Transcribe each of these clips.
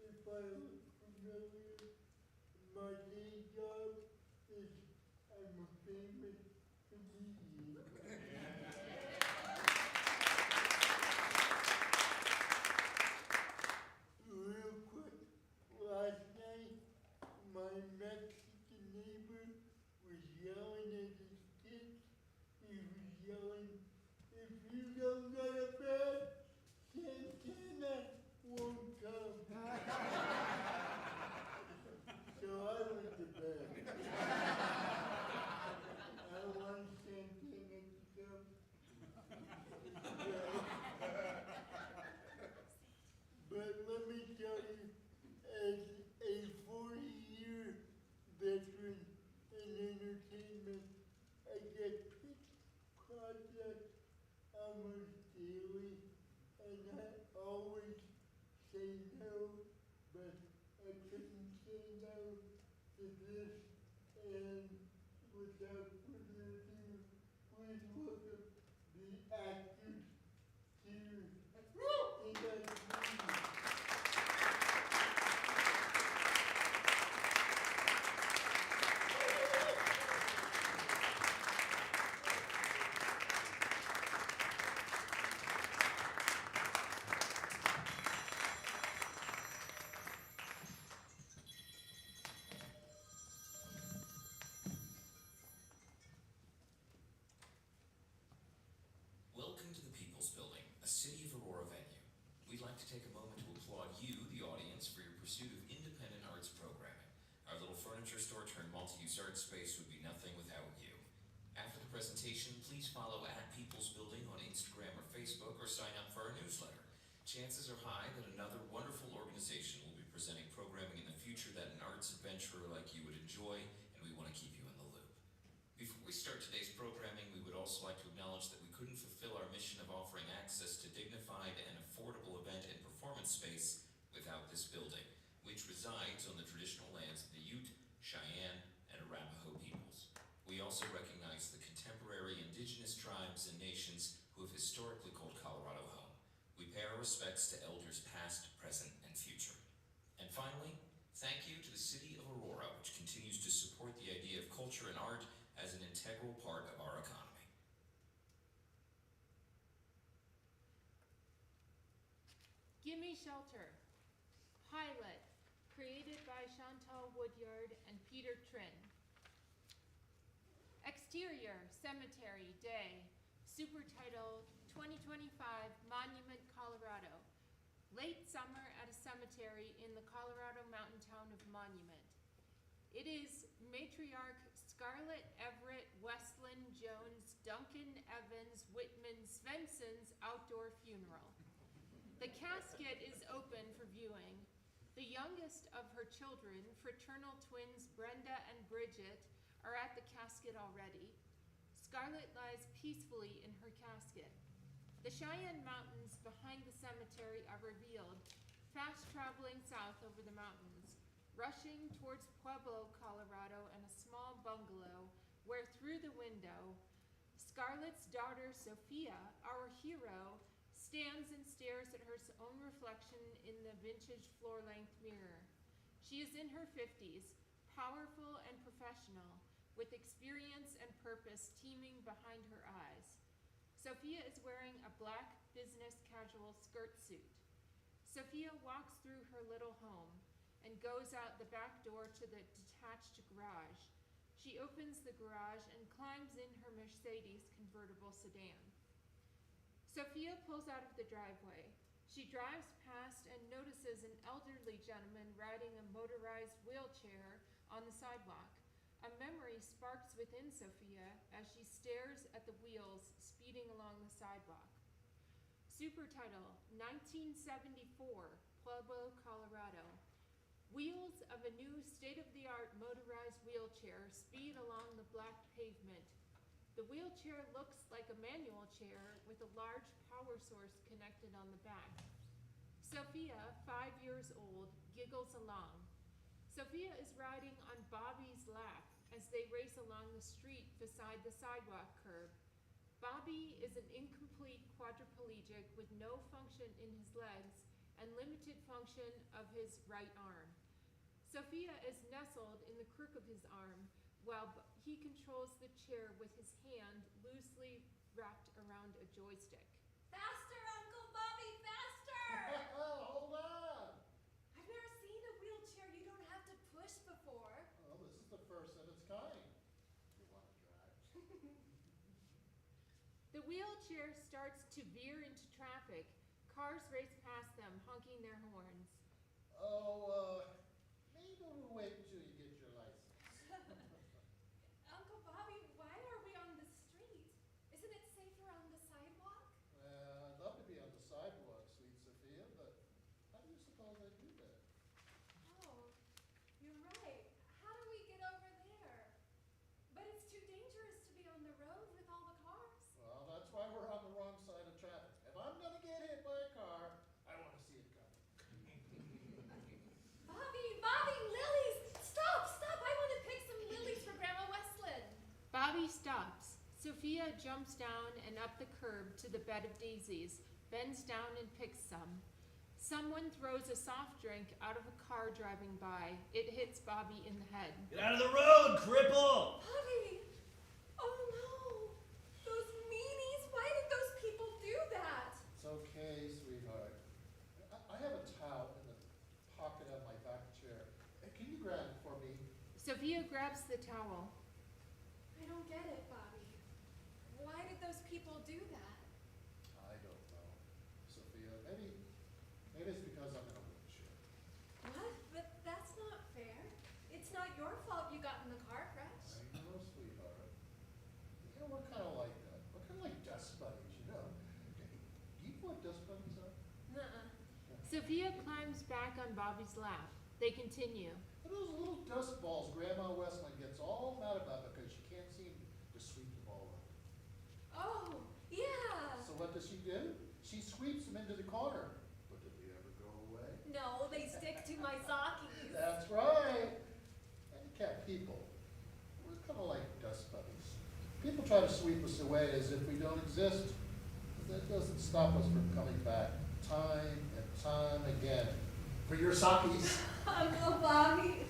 if I look familiar, my day job is I'm a famous comedian. Real quick, last night my Mexican neighbor was yelling at his kids. He was yelling, if you don't go to bed, Santana won't come. So I went to bed. I want Santana to come. But let me tell you, as a 40-year veteran in entertainment, I get pitched projects almost daily, and I always say no, but I couldn't say no to this, and without further ado, please welcome the actors to Aidan. Welcome to the People's Building, a City of Aurora venue. We'd like to take a moment to applaud you, the audience, for your pursuit of independent arts programming. Our little furniture store turned multi-use art space would be nothing without you. After the presentation, please follow @People's Building on Instagram or Facebook, or sign up for our newsletter. Chances are high that another wonderful organization will be presenting programming in the future that an arts adventurer like you would enjoy, and we want to keep you in the loop. Before we start today's programming, we would also like to acknowledge that we couldn't fulfill our mission of offering access to dignified and affordable event and performance space without this building, which resides on the traditional lands of the Ute, Cheyenne, and Arapaho peoples. We also recognize the contemporary indigenous tribes and nations who have historically called Colorado home. We pay our respects to elders past, present, and future. And finally, thank you to the City of Aurora, which continues to support the idea of culture and art as an integral part of our economy. GIMME SHELTER, pilot, created by Chantal Woodyard and Trinh. Exterior, cemetery, day, supertitle 2025 Monument, Colorado. Late summer at a cemetery in the Colorado mountain town of Monument. It is matriarch Scarlett Everett Westland Jones Duncan Evans Whitman Svensson's outdoor funeral. The casket is open for viewing. The youngest of her children, fraternal twins Brenda and Bridget, are at the casket already. Scarlett lies peacefully in her casket. The Cheyenne Mountains behind the cemetery are revealed, fast traveling south over the mountains, rushing towards Pueblo, Colorado, and a small bungalow where through the window, Scarlett's daughter Sophia, our hero, stands and stares at her own reflection in the vintage floor-length mirror. She is in her 50s, powerful and professional, with experience and purpose teeming behind her eyes. Sophia is wearing a black business casual skirt suit. Sophia walks through her little home and goes out the back door to the detached garage. She opens the garage and climbs in her Mercedes convertible sedan. Sophia pulls out of the driveway. She drives past and notices an elderly gentleman riding a motorized wheelchair on the sidewalk. A memory sparks within Sophia as she stares at the wheels speeding along the sidewalk. Supertitle 1974, Pueblo, Colorado. Wheels of a new state-of-the-art motorized wheelchair speed along the black pavement. The wheelchair looks like a manual chair with a large power source connected on the back. Sophia, 5 years old, giggles along. Sophia is riding on Bobby's lap as they race along the street beside the sidewalk curb. Bobby is an incomplete quadriplegic with no function in his legs and limited function of his right arm. Sophia is nestled in the crook of his arm, while he controls the chair with his hand loosely wrapped around a joystick. Faster, Uncle Bobby, faster! Hold on! I've never seen a wheelchair you don't have to push before. Well, this is the first of its kind. You want to drive? The wheelchair starts to veer into traffic. Cars race past them, honking their horns. Maybe we'll wait until you get your license. Uncle Bobby, why are we on the street? Isn't it safer on the sidewalk? I'd love to be on the sidewalk, sweet Sophia, but how do you suppose I do that? Oh, you're right. How do we get over there? But it's too dangerous to be on the road with all the cars. Well, that's why we're on the wrong side of traffic. If I'm gonna get hit by a car, I want to see it coming. Bobby, lilies! Stop! I want to pick some lilies for Grandma Westland. Bobby stops. Sophia jumps down and up the curb to the bed of daisies, bends down and picks some. Someone throws a soft drink out of a car driving by. It hits Bobby in the head. Get out of the road, cripple! Bobby! Oh no! Those meanies! Why did those people do that? It's okay, sweetheart. I have a towel in the pocket of my back chair. Can you grab it for me? Sophia grabs the towel. I don't get it, Bobby. Why did those people do that? I don't know, Sophia. Maybe it's because I'm in a wheelchair. What? But that's not fair. It's not your fault you got in the car crash. I know, sweetheart. You know, we're kind of like that. We're kind of like dust bunnies, you know. Do you know what dust bunnies are? Nuh-uh. Sophia climbs back on Bobby's lap. They continue. And those little dust balls Grandma Westland gets all mad about because she can't seem to sweep them all up. Oh, yeah. So what does she do? She sweeps them into the corner. But do they ever go away? No, they stick to my sockies. That's right. Handicapped people, we're kind of like dust bunnies. People try to sweep us away as if we don't exist. But that doesn't stop us from coming back time and time again for your sockies. Uncle Bobby,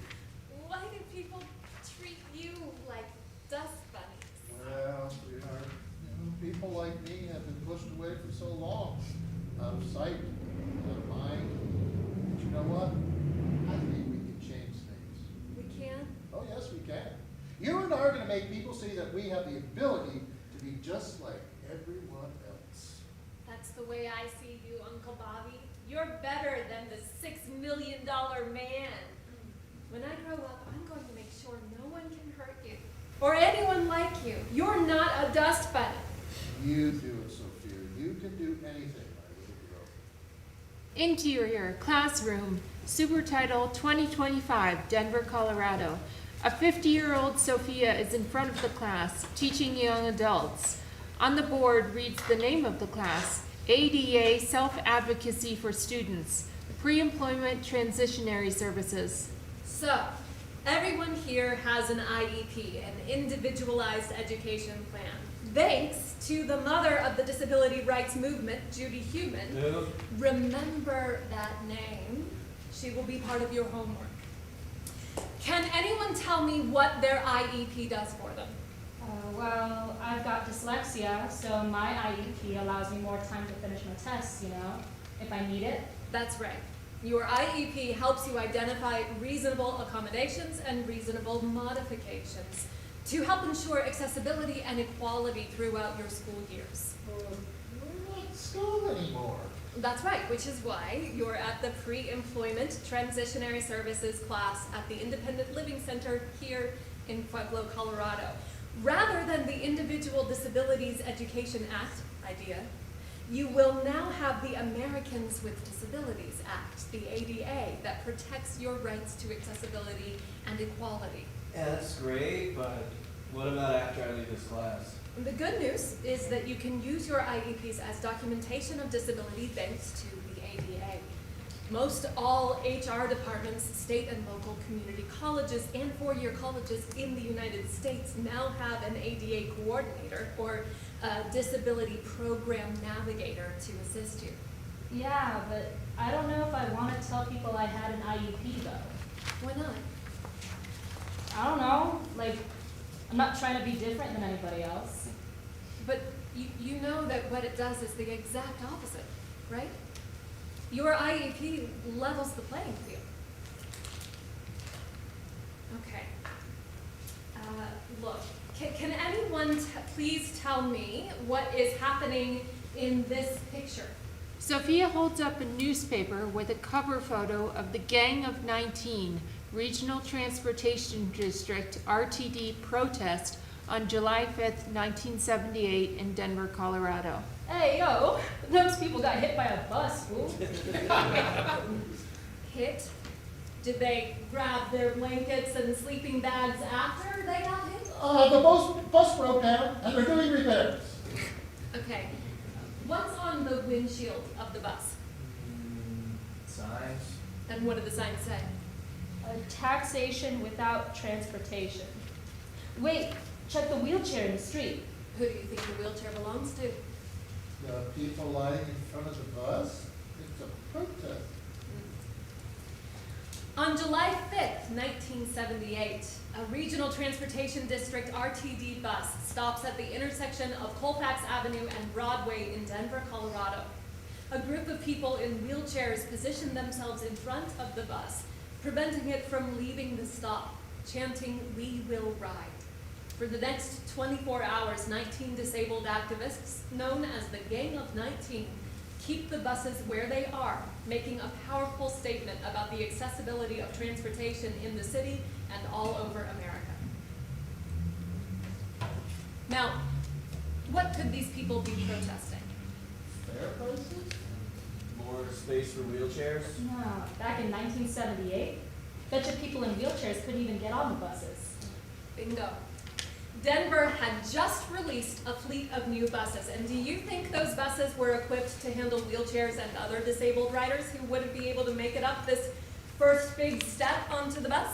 why do people treat you like dust bunnies? Well, sweetheart, people like me have been pushed away for so long, out of sight, out of mind. But you know what? I think we can change things. We can? Oh, yes, we can. You and I are going to make people see that we have the ability to be just like everyone else. That's the way I see you, Uncle Bobby. You're better than the $6 million man. When I grow up, I'm going to make sure no one can hurt you. Or anyone like you. You're not a dust bunny. You do it, Sophia. You can do anything, my little girl. Interior classroom, super title 2025, Denver, Colorado. A 50-year-old Sophia is in front of the class, teaching young adults. On the board reads the name of the class, ADA Self-Advocacy for Students, Pre-Employment Transitionary Services. So, everyone here has an IEP, an Individualized Education Plan. Thanks to the mother of the disability rights movement, Judy Heumann. No. Remember that name. She will be part of your homework. Can anyone tell me what their IEP does for them? Well, I've got dyslexia, so my IEP allows me more time to finish my tests, you know, if I need it. That's right. Your IEP helps you identify reasonable accommodations and reasonable modifications to help ensure accessibility and equality throughout your school years. We're not in school anymore. That's right, which is why you're at the Pre-Employment Transitionary Services class at the Independent Living Center here in Pueblo, Colorado. Rather than the Individual Disabilities Education Act idea, you will now have the Americans with Disabilities Act, the ADA, that protects your rights to accessibility and equality. Yeah, that's great, but what about after I leave this class? And the good news is that you can use your IEPs as documentation of disability thanks to the ADA. Most all HR departments, state and local community colleges, and four-year colleges in the United States now have an ADA coordinator or a disability program navigator to assist you. Yeah, but I don't know if I want to tell people I had an IEP though. Why not? I don't know, like, I'm not trying to be different than anybody else. But you know that what it does is the exact opposite, right? Your IEP levels the playing field. Okay. Look, can anyone please tell me what is happening in this picture? Sophia holds up a newspaper with a cover photo of the Gang of 19 Regional Transportation District RTD protest on July 5th, 1978 in Denver, Colorado. Hey, yo, those people got hit by a bus, fool. Hit? Did they grab their blankets and sleeping bags after they got hit? The bus broke down and they're doing repairs. Okay. What's on the windshield of the bus? Signs. And what do the signs say? Taxation without transportation. Wait, check the wheelchair in the street. Who do you think the wheelchair belongs to? The people lying in front of the bus, it's a protest. On July 5th, 1978, a Regional Transportation District RTD bus stops at the intersection of Colfax Avenue and Broadway in Denver, Colorado. A group of people in wheelchairs position themselves in front of the bus, preventing it from leaving the stop, chanting, "We will ride." For the next 24 hours, 19 disabled activists, known as the Gang of 19, keep the buses where they are, making a powerful statement about the accessibility of transportation in the city and all over America. Now, what could these people be protesting? Fair prices? More space for wheelchairs. No, back in 1978, betcha people in wheelchairs couldn't even get on the buses. Bingo. Denver had just released a fleet of new buses, and do you think those buses were equipped to handle wheelchairs and other disabled riders who wouldn't be able to make it up this first big step onto the bus?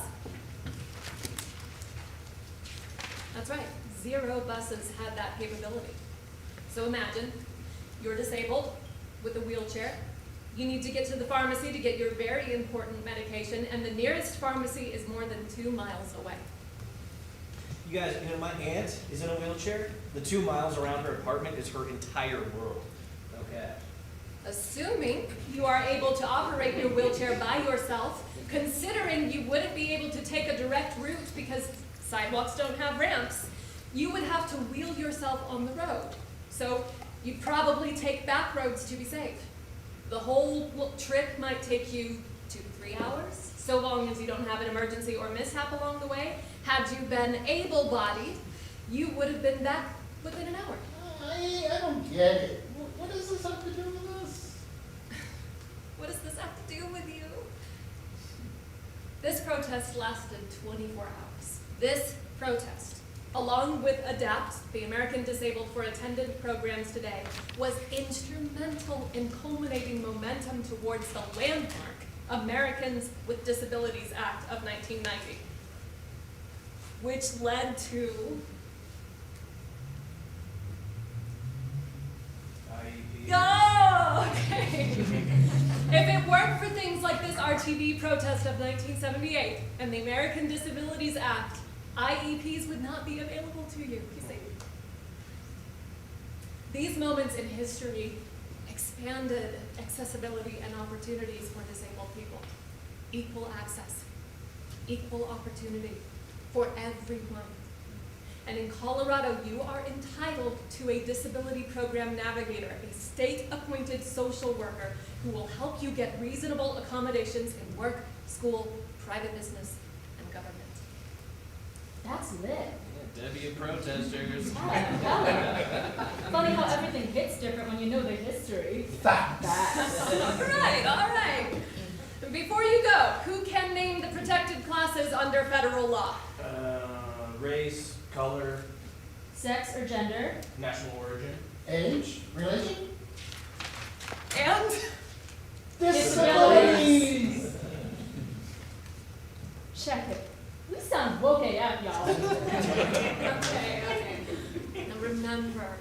That's right, 0 buses had that capability. So imagine, you're disabled with a wheelchair, you need to get to the pharmacy to get your very important medication, and the nearest pharmacy is more than 2 miles away. You guys, my aunt is in a wheelchair. The 2 miles around her apartment is her entire world. Okay. Assuming you are able to operate your wheelchair by yourself, considering you wouldn't be able to take a direct route because sidewalks don't have ramps, you would have to wheel yourself on the road. So you'd probably take back roads to be safe. The whole trip might take you 2 to 3 hours, so long as you don't have an emergency or mishap along the way. Had you been able-bodied, you would have been back within an hour. I don't get it. What does this have to do with us? What does this have to do with you? This protest lasted 24 hours. This protest, along with ADAPT, the American Disabled for Attendant Programs Today, was instrumental in culminating momentum towards the landmark Americans with Disabilities Act of 1990, which led to IEP. Oh, okay. If it weren't for things like this RTD protest of 1978 and the American Disabilities Act, IEPs would not be available to you, you see. These moments in history expanded accessibility and opportunities for disabled people. Equal access, equal opportunity for everyone. And in Colorado, you are entitled to a disability program navigator, a state-appointed social worker who will help you get reasonable accommodations in work, school, private business, and government. That's lit. Yeah, Debbie protesters. Funny how everything hits different when you know the history. Facts. All right. Before you go, who can name the protected classes under federal law? Race, color, Sex or gender. national origin. Age, religion, And disabilities. Check it. We sound woke AF, y'all. okay. Now remember,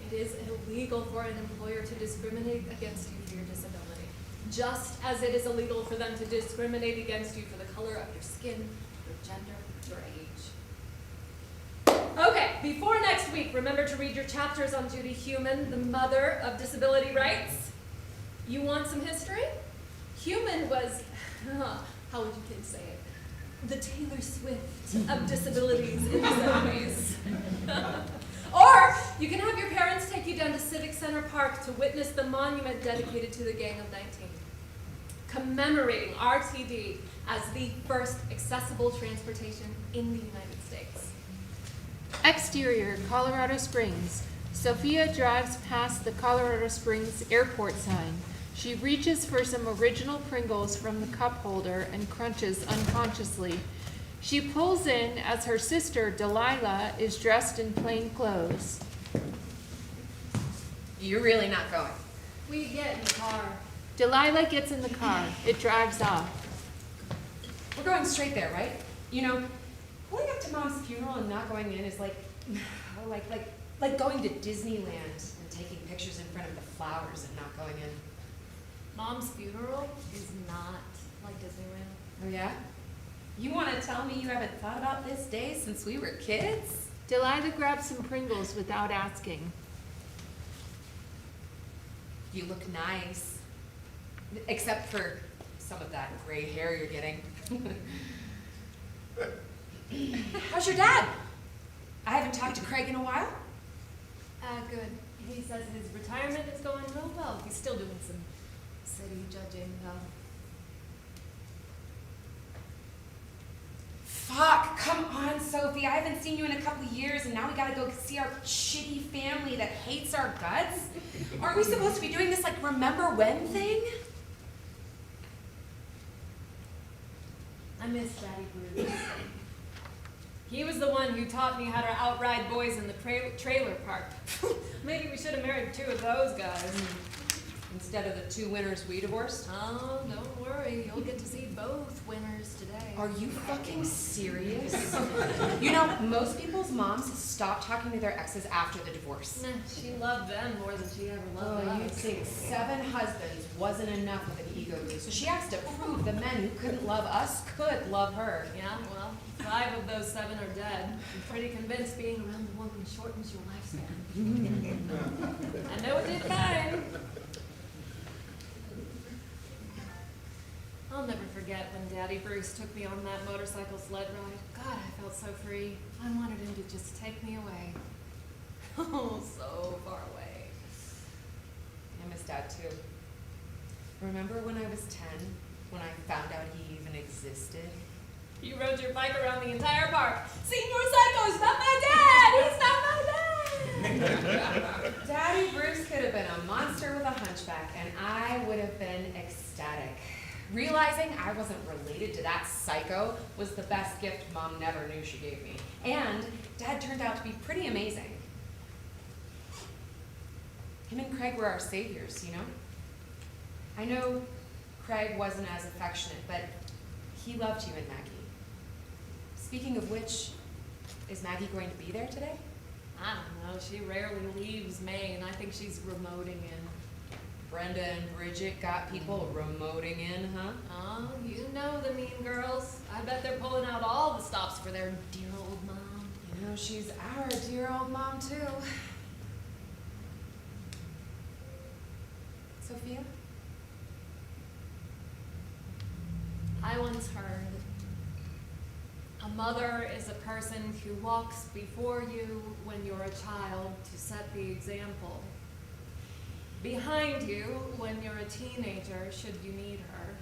it is illegal for an employer to discriminate against you for your disability. just as it is illegal for them to discriminate against you for the color of your skin, your gender, your age. Okay, before next week, remember to read your chapters on Judy Heumann, the mother of disability rights. You want some history? Heumann was, how would you kids say it? The Taylor Swift of disabilities in the 70s. Or you can have your parents take you down to Civic Center Park to witness the monument dedicated to the Gang of 19, commemorating RTD as the first accessible transportation in the United States. Exterior, Colorado Springs. Sophia drives past the Colorado Springs airport sign. She reaches for some original Pringles from the cup holder and crunches unconsciously. She pulls in as her sister, Delilah, is dressed in plain clothes. You're really not going. We get in the car. Delilah gets in the car. It drives off. We're going straight there, right? You know, pulling up to Mom's funeral and not going in is like going to Disneyland and taking pictures in front of the flowers and not going in. Mom's funeral is not like Disneyland. Oh yeah? You want to tell me you haven't thought about this day since we were kids? Delilah grabs some Pringles without asking. You look nice. Except for some of that gray hair you're getting. How's your dad? I haven't talked to Craig in a while. Good. He says his retirement is going real well. He's still doing some city judging, though. Fuck, come on, Sophie. I haven't seen you in a couple of years, and now we gotta go see our shitty family that hates our guts? Aren't we supposed to be doing this, like, remember when thing? I miss Daddy Bruce. He was the one who taught me how to outride boys in the trailer park. Maybe we should have married two of those guys. Instead of the two winners we divorced? Oh, don't worry. You'll get to see both winners today. Are you fucking serious? You know, most people's moms stop talking to their exes after the divorce. Nah, she loved them more than she ever loved us. You'd think 7 husbands wasn't enough of an ego boost, so she has to prove the men who couldn't love us could love her. Yeah, well, 5 of those 7 are dead. I'm pretty convinced being around the woman shortens your lifespan. I know it did mine. I'll never forget when Daddy Bruce took me on that motorcycle sled ride. God, I felt so free. I wanted him to just take me away. Oh, so far away. I miss Dad too. Remember when I was 10, when I found out he even existed? You rode your bike around the entire park. Senior Psycho is not my dad! He's not my dad! Daddy Bruce could have been a monster with a hunchback, and I would have been ecstatic. Realizing I wasn't related to that psycho was the best gift Mom never knew she gave me. And Dad turned out to be pretty amazing. Him and Craig were our saviors, you know? I know Craig wasn't as affectionate, but he loved you and Maggie. Speaking of which, is Maggie going to be there today? I don't know. She rarely leaves Maine. I think she's remoting in. Brenda and Bridget got people remoting in, huh? Oh, you know the mean girls. I bet they're pulling out all the stops for their dear old mom. You know, she's our dear old mom, too. Sophia? I once heard, a mother is a person who walks before you when you're a child to set the example. Behind you when you're a teenager, should you need her.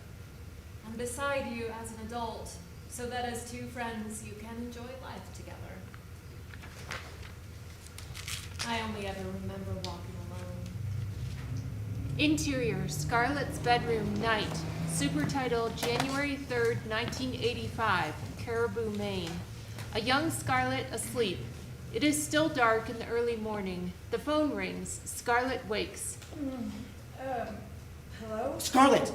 And beside you as an adult, so that as 2 friends you can enjoy life together. I only ever remember walking alone. Interior, Scarlett's bedroom, night. Supertitle, January 3rd, 1985, Caribou, Maine. A young Scarlett asleep. It is still dark in the early morning. The phone rings. Scarlett wakes. Hello? Scarlett,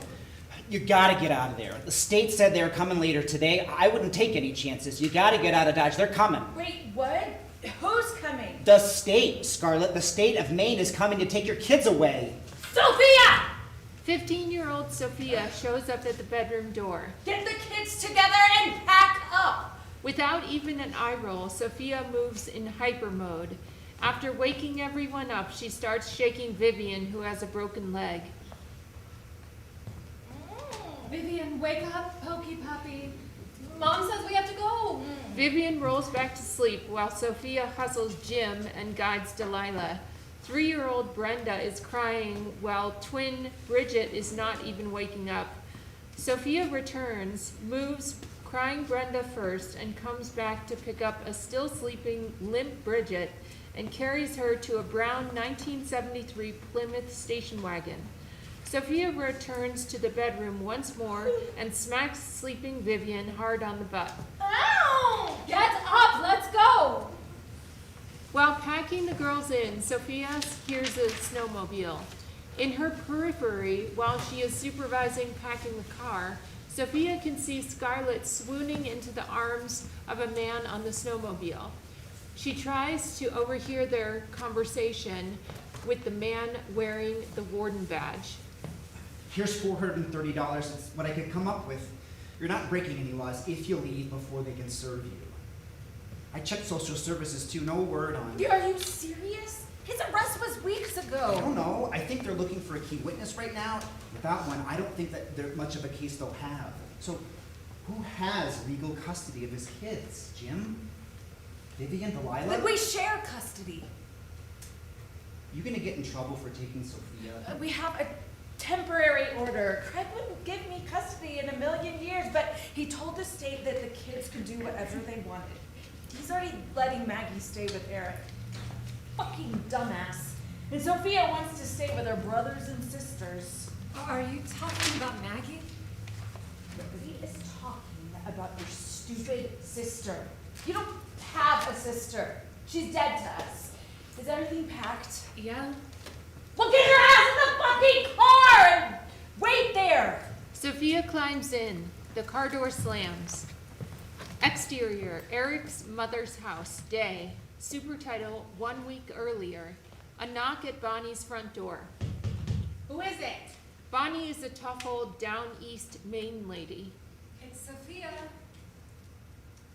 you gotta get out of there. The state said they were coming later today. I wouldn't take any chances. You gotta get out of Dodge. They're coming. Wait, what? Who's coming? The state, Scarlett. The state of Maine is coming to take your kids away. Sophia! 15-year-old Sophia shows up at the bedroom door. Get the kids together and pack up. Without even an eye roll, Sophia moves in hyper mode. After waking everyone up, she starts shaking Vivian, who has a broken leg. Vivian, wake up, Pokey Puppy. Mom says we have to go. Vivian rolls back to sleep while Sophia hustles Jim and guides Delilah. 3-year-old Brenda is crying while twin Bridget is not even waking up. Sophia returns, moves crying Brenda first, and comes back to pick up a still sleeping limp Bridget and carries her to a brown 1973 Plymouth station wagon. Sophia returns to the bedroom once more and smacks sleeping Vivian hard on the butt. Ow! Get up, let's go. While packing the girls in, Sophia hears a snowmobile. In her periphery, while she is supervising packing the car, Sophia can see Scarlett swooning into the arms of a man on the snowmobile. She tries to overhear their conversation with the man wearing the warden badge. Here's $430. That's what I could come up with. You're not breaking any laws if you leave before they can serve you. I checked social services too, no word on it. Are you serious? His arrest was weeks I ago. don't know. I think they're looking for a key witness right now. Without one, I don't think that there's much of a case they'll have. So, who has legal custody of his kids? Jim? Vivian? Delilah? We share custody. You gonna get in trouble for taking Sophia? We have a temporary order. Craig wouldn't give me custody in a million years, but he told the state that the kids could do whatever they wanted. He's already letting Maggie stay with Eric. Fucking dumbass. And Sophia wants to stay with her brothers and sisters. Are you talking about Maggie? Nobody is talking about your stupid sister. You don't have a sister. She's dead to us. Is everything packed? Yeah. Well, get your ass in the fucking car and wait there! Sophia climbs in. The car door slams. Exterior, Eric's mother's house, day. Super title, 1 week earlier. A knock at Bonnie's front door. Who is it? Bonnie is a tough old down east Maine lady. It's Sophia.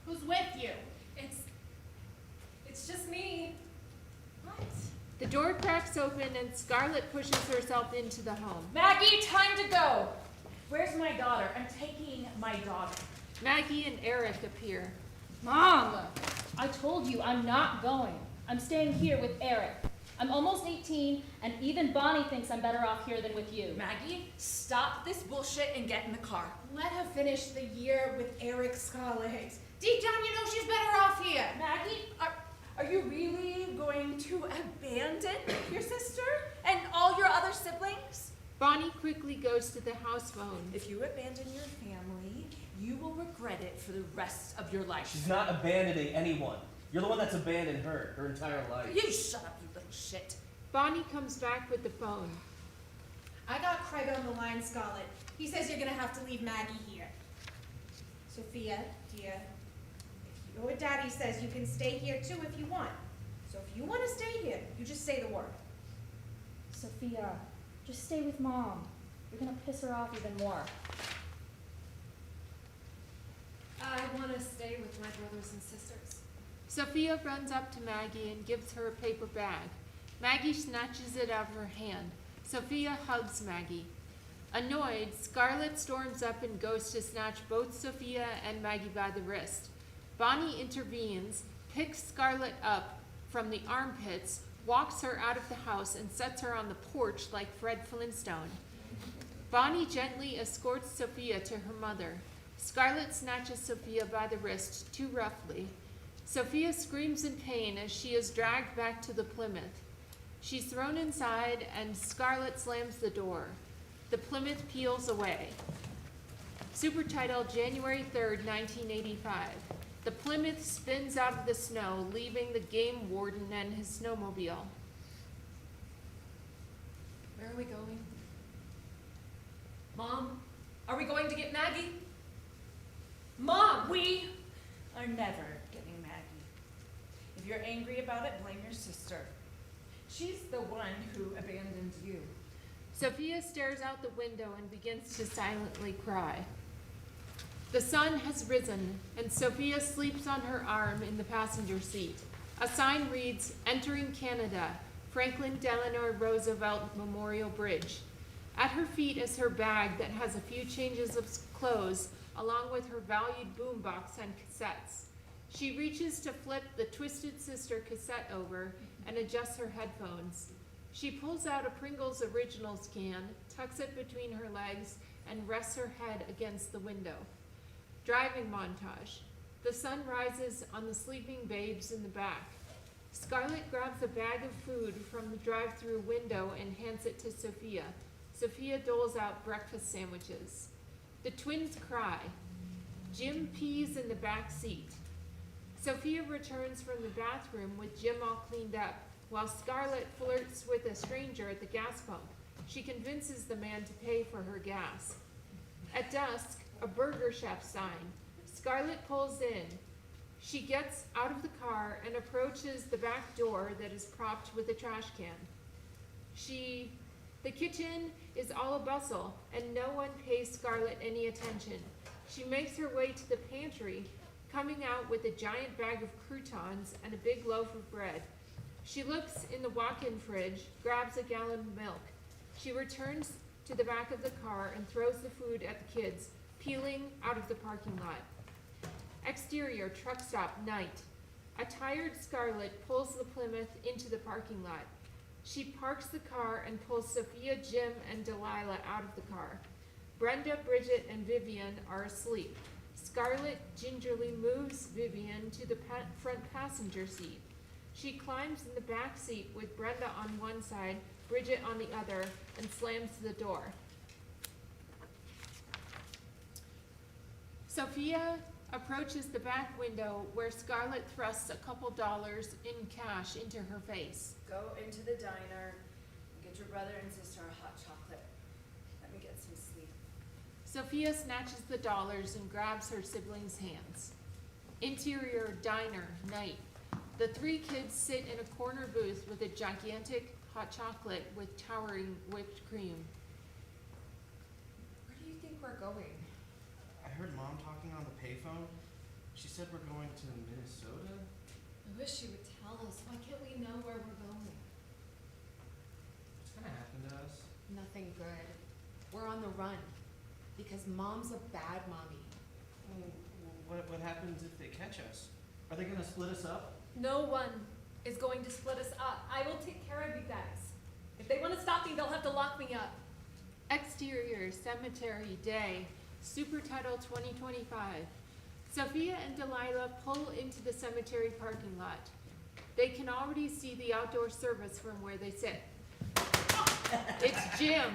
Who's with you? It's just me. What? The door cracks open and Scarlett pushes herself into the home. Maggie, time to go. Where's my daughter? I'm taking my daughter. Maggie and Eric appear. Mom, I told you I'm not going. I'm staying here with Eric. I'm almost 18, and even Bonnie thinks I'm better off here than with you. Maggie, stop this bullshit and get in the car. Let her finish the year with Eric Scarlett. Deep down, you know she's better off here. Maggie, are you really going to abandon your sister and all your other siblings? Bonnie quickly goes to the house phone. If you abandon your family, you will regret it for the rest of your life. She's not abandoning anyone. You're the one that's abandoned her entire life. You shut up, you little shit. Bonnie comes back with the phone. I got Craig on the line, Scarlett. He says you're gonna have to leave Maggie here. Sophia, dear, if your daddy says you can stay here too if you want. So if you want to stay here, you just say the word. Sophia, just stay with Mom. You're gonna piss her off even more. I want to stay with my brothers and sisters. Sophia runs up to Maggie and gives her a paper bag. Maggie snatches it out of her hand. Sophia hugs Maggie. Annoyed, Scarlett storms up and goes to snatch both Sophia and Maggie by the wrist. Bonnie intervenes, picks Scarlett up from the armpits, walks her out of the house, and sets her on the porch like Fred Flintstone. Bonnie gently escorts Sophia to her mother. Scarlett snatches Sophia by the wrist too roughly. Sophia screams in pain as she is dragged back to the Plymouth. She's thrown inside and Scarlett slams the door. The Plymouth peels away. Supertitle, January 3rd, 1985. The Plymouth spins out of the snow, leaving the game warden and his snowmobile. Where are we going? Mom, are we going to get Maggie? Mom! We are never getting Maggie. If you're angry about it, blame your sister. She's the one who abandoned you. Sophia stares out the window and begins to silently cry. The sun has risen, and Sophia sleeps on her arm in the passenger seat. A sign reads, "Entering Canada, Franklin Delano Roosevelt Memorial Bridge." At her feet is her bag that has a few changes of clothes, along with her valued boombox and cassettes. She reaches to flip the Twisted Sister cassette over and adjusts her headphones. She pulls out a Pringles Originals can, tucks it between her legs, and rests her head against the window. Driving montage. The sun rises on the sleeping babes in the back. Scarlett grabs a bag of food from the drive-through window and hands it to Sophia. Sophia doles out breakfast sandwiches. The twins cry. Jim pees in the back seat. Sophia returns from the bathroom with Jim all cleaned up, while Scarlett flirts with a stranger at the gas pump. She convinces the man to pay for her gas. At dusk, a burger chef sign. Scarlett pulls in. She gets out of the car and approaches the back door that is propped with a trash can. The kitchen is all abustle, and no one pays Scarlett any attention. She makes her way to the pantry, coming out with a giant bag of croutons and a big loaf of bread. She looks in the walk-in fridge, grabs a gallon of milk. She returns to the back of the car and throws the food at the kids, peeling out of the parking lot. Exterior truck stop, night. A tired Scarlett pulls the Plymouth into the parking lot. She parks the car and pulls Sophia, Jim, and Delilah out of the car. Brenda, Bridget, and Vivian are asleep. Scarlett gingerly moves Vivian to the front passenger seat. She climbs in the back seat with Brenda on one side, Bridget on the other, and slams the door. Sophia approaches the back window where Scarlett thrusts a couple dollars in cash into her face. Go into the diner and get your brother and sister a hot chocolate. Let me get some sleep. Sophia snatches the dollars and grabs her siblings' hands. Interior diner, night. The three kids sit in a corner booth with a gigantic hot chocolate with towering whipped cream. Where do you think we're going? I heard Mom talking on the payphone. She said we're going to Minnesota. I wish she would tell us. Why can't we know where we're going? What's gonna happen to us? Nothing good. We're on the run because Mom's a bad mommy. What happens if they catch us? Are they gonna split us up? No one is going to split us up. I will take care of you guys. If they want to stop me, they'll have to lock me up. Exterior cemetery day, super title 2025. Sophia and Delilah pull into the cemetery parking lot. They can already see the outdoor service from where they sit. It's Jim.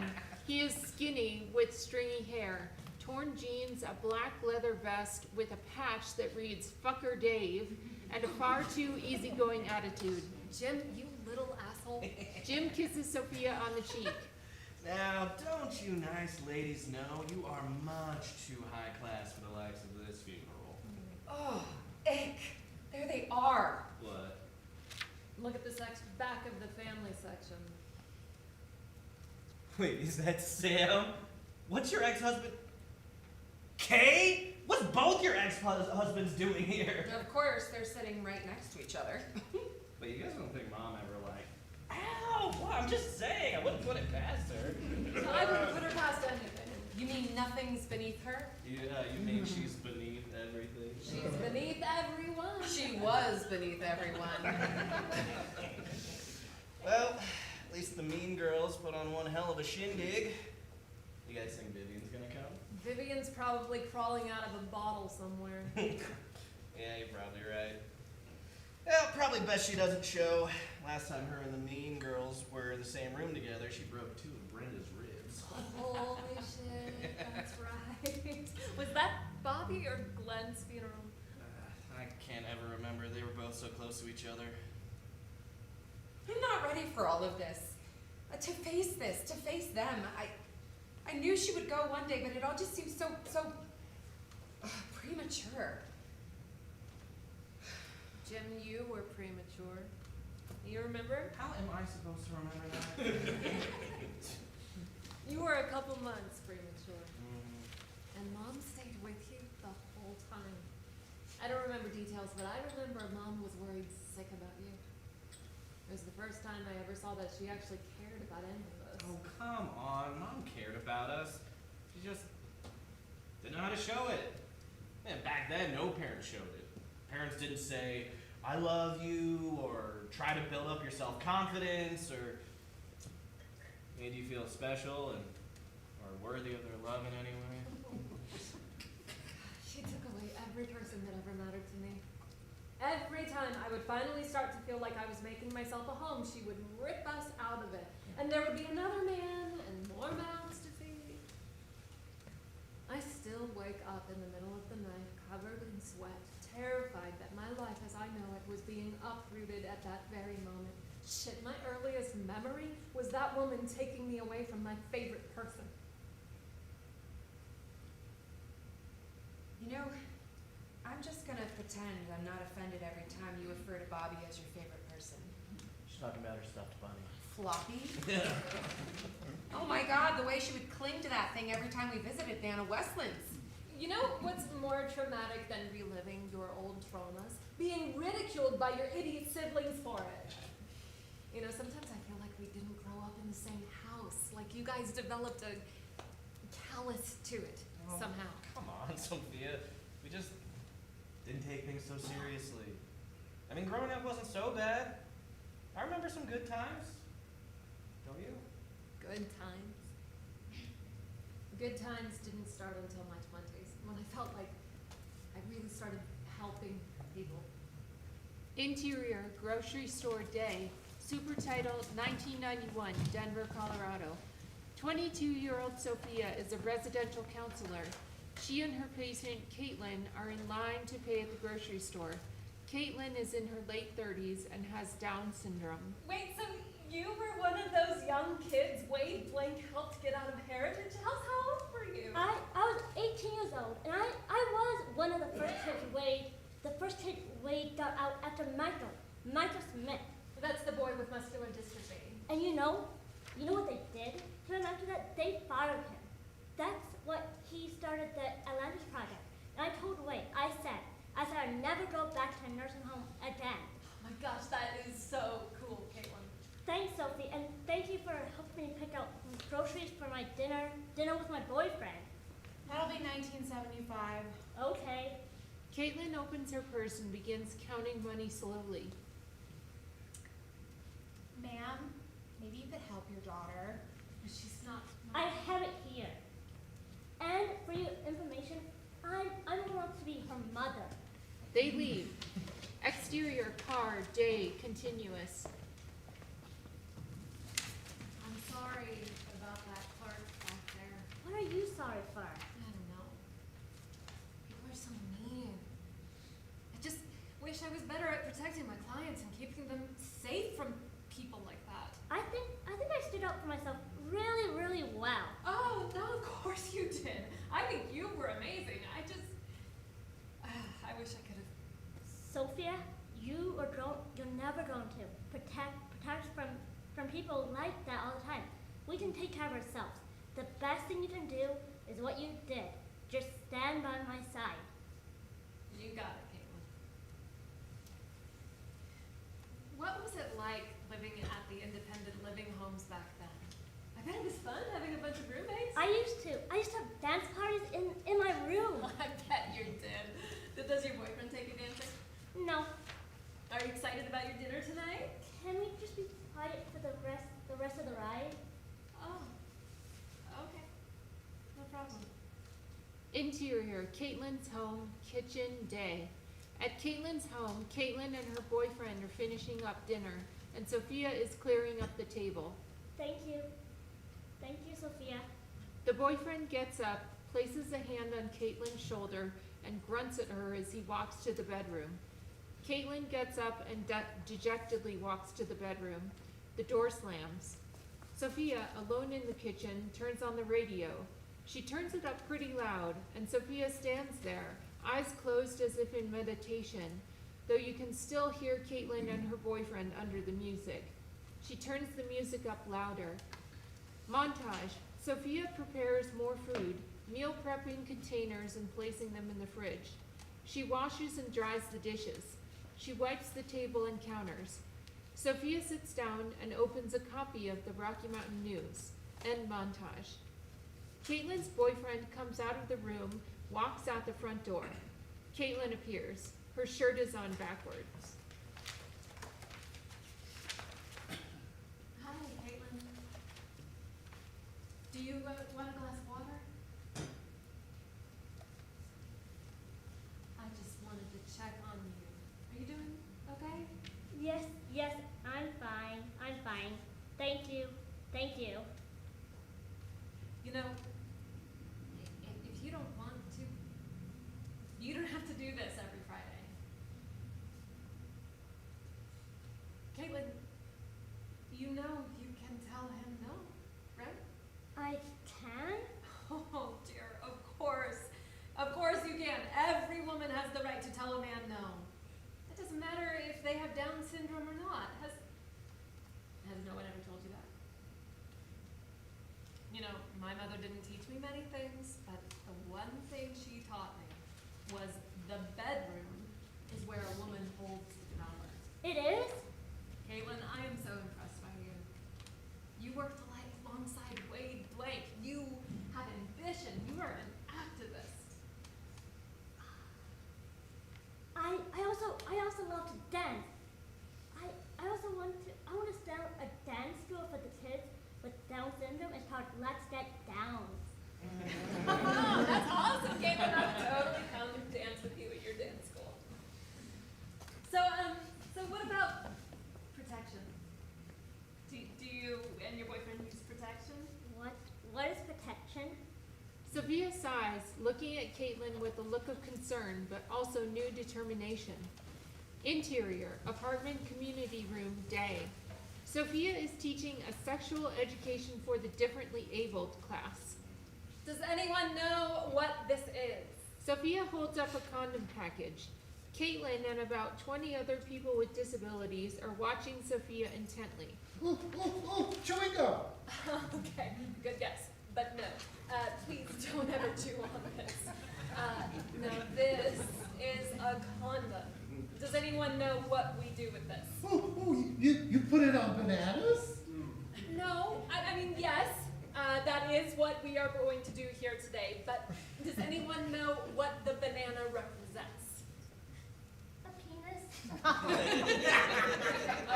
He is skinny with stringy hair, torn jeans, a black leather vest with a patch that reads "Fucker Dave," and a far too easygoing attitude. Jim, you little asshole. Jim kisses Sophia on the cheek. Now, don't you nice ladies know you are much too high class for the likes of this funeral? Oh, ick. There they are. What? Look at the back of the family section. Wait, is that Sam? What's your ex-husband? Kay? What's both your ex-husbands doing here? Of course, they're sitting right next to each other. But you guys don't think Mom ever like, ow, what? I'm just saying, I wouldn't put it past her. I wouldn't put her past anything. You mean nothing's beneath her? Yeah, you mean she's beneath everything? She's beneath everyone. She was beneath everyone. Well, at least the mean girls put on one hell of a shindig. You guys think Vivian's gonna come? Vivian's probably crawling out of a bottle somewhere. Yeah, you're probably right. Well, probably best she doesn't show. Last time her and the mean girls were in the same room together, she broke 2 of Brenda's ribs. Holy shit, that's right. Was that Bobby or Glenn's funeral? I can't ever remember. They were both so close to each other. I'm not ready for all of this. To face this, to face them. I knew she would go one day, but it all just seems so premature. Jim, you were premature. You remember? How am I supposed to remember that? You were a couple months premature. And Mom stayed with you the whole time. I don't remember details, but I remember Mom was worried sick about you. It was the first time I ever saw that she actually cared about any of us. Oh, come on. Mom cared about us. She just didn't know how to show it. Man, back then, no parents showed it. Parents didn't say, I love you, or try to build up your self-confidence, or made you feel special and or worthy of their love in any way. She took away every person that ever mattered to me. Every time I would finally start to feel like I was making myself a home, she would rip us out of it. And there would be another man and more mouths to feed. I still wake up in the middle of the night, covered in sweat, terrified that my life as I know it was being uprooted at that very moment. Shit, my earliest memory was that woman taking me away from my favorite person. You know, I'm just gonna pretend I'm not offended every time you refer to Bobby as your favorite person. She's talking about her stuffed bunny. Floppy? Oh my God, the way she would cling to that thing every time we visited Nana Westland's. You know what's more traumatic than reliving your old traumas? Being ridiculed by your idiot siblings for it. You know, sometimes I feel like we didn't grow up in the same house. Like you guys developed a callous to it somehow. Come on, Sophia. We just didn't take things so seriously. I mean, growing up wasn't so bad. I remember some good times. Don't you? Good times. Good times didn't start until my 20s, when I felt like I really started helping people. Interior grocery store day, super title 1991, Denver, Colorado. 22-year-old Sophia is a residential counselor. She and her patient, Caitlin, are in line to pay at the grocery store. Caitlin is in her late 30s and has Down syndrome. Wait, so you were one of those young kids Wade Blank helped get out of Heritage House? How old were you? I was 18 years old, and I was one of the first kid Wade got out after Michael Smith. That's the boy with muscular dystrophy. And you know what they did to him after that? They fired him. That's what he started the Atlantis Project. And I told Wade, I said I'd never go back to a nursing home again. Oh my gosh, that is so cool, Caitlin. Thanks, Sophie, and thank you for helping me pick out groceries for my dinner with my boyfriend. That'll be 1975. Okay. Caitlin opens her purse and begins counting money slowly. Ma'am, maybe you could help your daughter. She's not. I have it here. And for your information, I'm going to be her mother. They leave. Exterior car, day, continuous. I'm sorry about that part back there. What are you sorry for? I don't know. People are so mean. I just wish I was better at protecting my clients and keeping them safe from people like that. I think I stood up for myself really, really well. Oh, no, of course you did. I think you were amazing. I wish I could have. Sophia, you're never going to protect from people like that all the time. We can take care of ourselves. The best thing you can do is what you did. Just stand by my side. You got it, Caitlin. What was it like living at the independent living homes back then? I bet it was fun having a bunch of roommates. I used to have dance parties in my room. I bet you did. Does your boyfriend take you dancing? No. Are you excited about your dinner tonight? Can we just be quiet for the rest of the ride? Oh, okay. No problem. Interior, Caitlin's home, kitchen, day. At Caitlin's home, Caitlin and her boyfriend are finishing up dinner, and Sophia is clearing up the table. Thank you. Thank you, Sophia. The boyfriend gets up, places a hand on Caitlin's shoulder, and grunts at her as he walks to the bedroom. Caitlin gets up and dejectedly walks to the bedroom. The door slams. Sophia, alone in the kitchen, turns on the radio. She turns it up pretty loud, and Sophia stands there, eyes closed as if in meditation, though you can still hear Caitlin and her boyfriend under the music. She turns the music up louder. Montage. Sophia prepares more food, meal prepping containers and placing them in the fridge. She washes and dries the dishes. She wipes the table and counters. Sophia sits down and opens a copy of the Rocky Mountain News. End montage. Caitlin's boyfriend comes out of the room, walks out the front door. Caitlin appears. Her shirt is on backwards. Hi, Aidan. Do you want a glass of water? I just wanted to check on you. Are you doing okay? Yes, yes, I'm fine. I'm fine. Thank you. Thank you. You know, if you don't want to, you don't have to do this every Friday. Caitlin, you know you can tell him no, right? I can? Oh dear, of course. Of course you can. Every woman has the right to tell a man no. It doesn't matter if they have Down syndrome or not. Has no one ever told you that? You know, my mother didn't teach me many things, but the one thing she taught me was the bedroom is where a woman holds the power. It is? Caitlin, I am so impressed by you. You worked alongside Wade Blake. You have ambition. You are an activist. I also love to dance. I want to start a dance school for the kids with Down syndrome. It's called Let's Get Down. Oh, that's awesome, Caitlin. I would totally come dance with you at your dance school. So what about protection? Do you and your boyfriend use protection? What is protection? Sophia sighs, looking at Caitlin with a look of concern, but also new determination. Interior, apartment community room, day. Sophia is teaching a sexual education for the differently abled class. Does anyone know what this is? Sophia holds up a condom package. Caitlin and about 20 other people with disabilities are watching Sophia intently. Ooh, chewing gum. Okay, good guess, but no. Please don't ever chew on this. No, this is a condom. Does anyone know what we do with this? You put it on bananas? No, I mean, yes, that is what we are going to do here today, but does anyone know what the banana represents? A penis?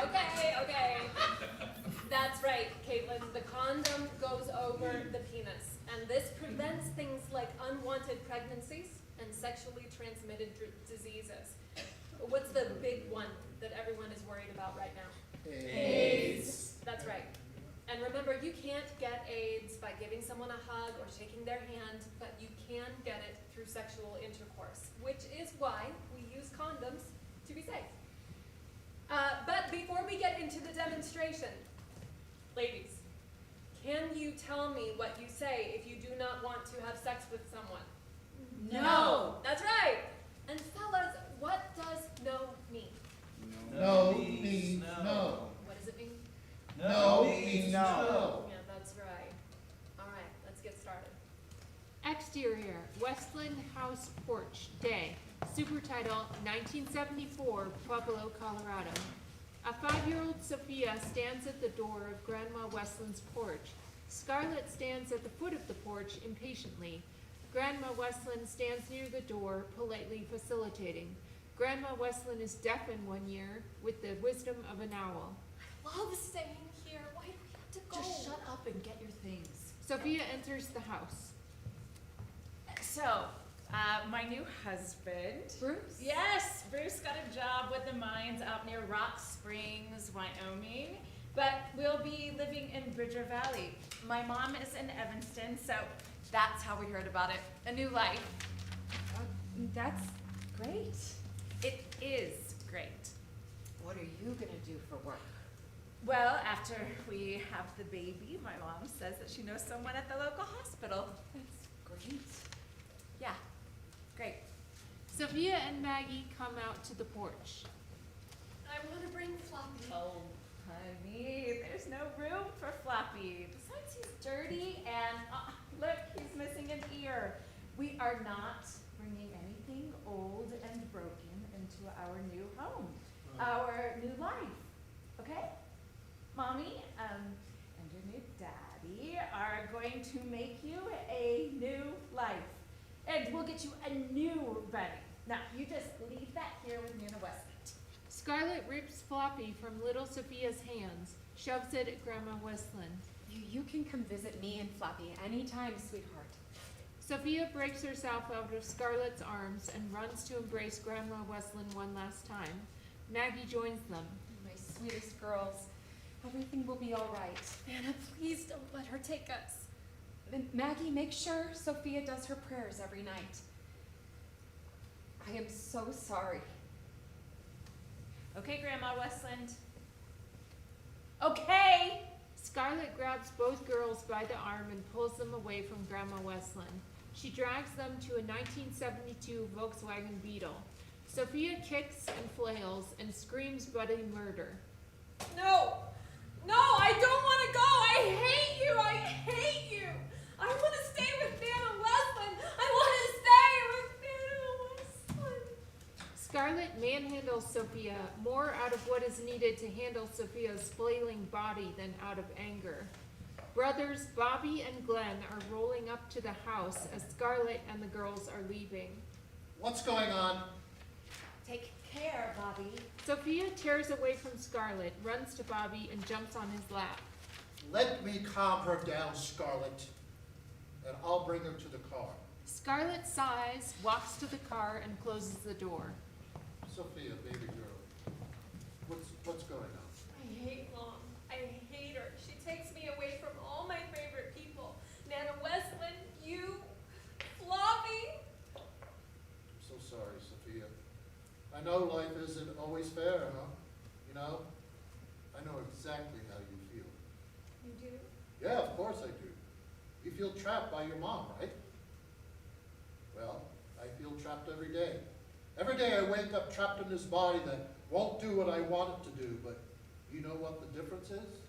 Okay. That's right, Caitlin. The condom goes over the penis, and this prevents things like unwanted pregnancies and sexually transmitted diseases. What's the big one that everyone is worried about right now? AIDS. That's right. And remember, you can't get AIDS by giving someone a hug or shaking their hand, but you can get it through sexual intercourse, which is why we use condoms to be safe. But before we get into the demonstration, ladies, can you tell me what you say if you do not want to have sex with someone? No. That's right. And fellas, what does no mean? No means no. What does it mean? No means no. Yeah, that's right. All right, let's get started. Exterior, Westland House Porch, day. Supertitle, 1974, Pueblo, Colorado. A 5-year-old Sophia stands at the door of Grandma Westland's porch. Scarlett stands at the foot of the porch impatiently. Grandma Westland stands near the door, politely facilitating. Grandma Westland is deaf in 1 year, with the wisdom of an owl. I love staying here. Why do we have to go? Just shut up and get your things. Sophia enters the house. So, my new husband. Bruce? Yes, Bruce got a job with the mines out near Rock Springs, Wyoming. But we'll be living in Bridger Valley. My mom is in Evanston, so that's how we heard about it. A new life. That's great. It is great. What are you gonna do for work? Well, after we have the baby, my mom says that she knows someone at the local hospital. That's great. Yeah, great. Sophia and Maggie come out to the porch. I want to bring Floppy. Oh, honey, there's no room for Floppy. Besides, he's dirty and look, he's missing an ear. We are not bringing anything old and broken into our new home, our new life. Okay? Mommy, and your new daddy are going to make you a new life. And we'll get you a new Benny. Now, you just leave that here with me in a Westland. Scarlet rips Floppy from little Sophia's hands, shoves it at Grandma Westland. You can come visit me and Floppy anytime, sweetheart. Sophia breaks herself out of Scarlet's arms and runs to embrace Grandma Westland one last time. Maggie joins them. My sweetest girls, everything will be all right. Anna, please don't let her take us. And Maggie, make sure Sophia does her prayers every night. I am so sorry. Okay, Grandma Westland. Okay! Scarlet grabs both girls by the arm and pulls them away from Grandma Westland. She drags them to a 1972 Volkswagen Beetle. Sophia kicks and flails and screams bloody murder. No! No, I don't want to go! I hate you! I hate you! I want to stay with Nana Westland! I want to stay with Nana Westland! Scarlet manhandles Sophia, more out of what is needed to handle Sophia's flailing body than out of anger. Brothers Bobby and Glenn are rolling up to the house as Scarlet and the girls are leaving. What's going on? Take care, Bobby. Sophia tears away from Scarlet, runs to Bobby, and jumps on his lap. Let me calm her down, Scarlet, and I'll bring her to the car. Scarlet sighs, walks to the car, and closes the door. Sophia, baby girl, what's going on? I hate Mom. I hate her. She takes me away from all my favorite people. Nana Westland, you, Floppy. I'm so sorry, Sophia. I know life isn't always fair, huh? You know, I know exactly how you feel. You do? Yeah, of course I do. You feel trapped by your mom, right? Well, I feel trapped every day. Every day I wake up trapped in this body that won't do what I want it to do, but you know what the difference is?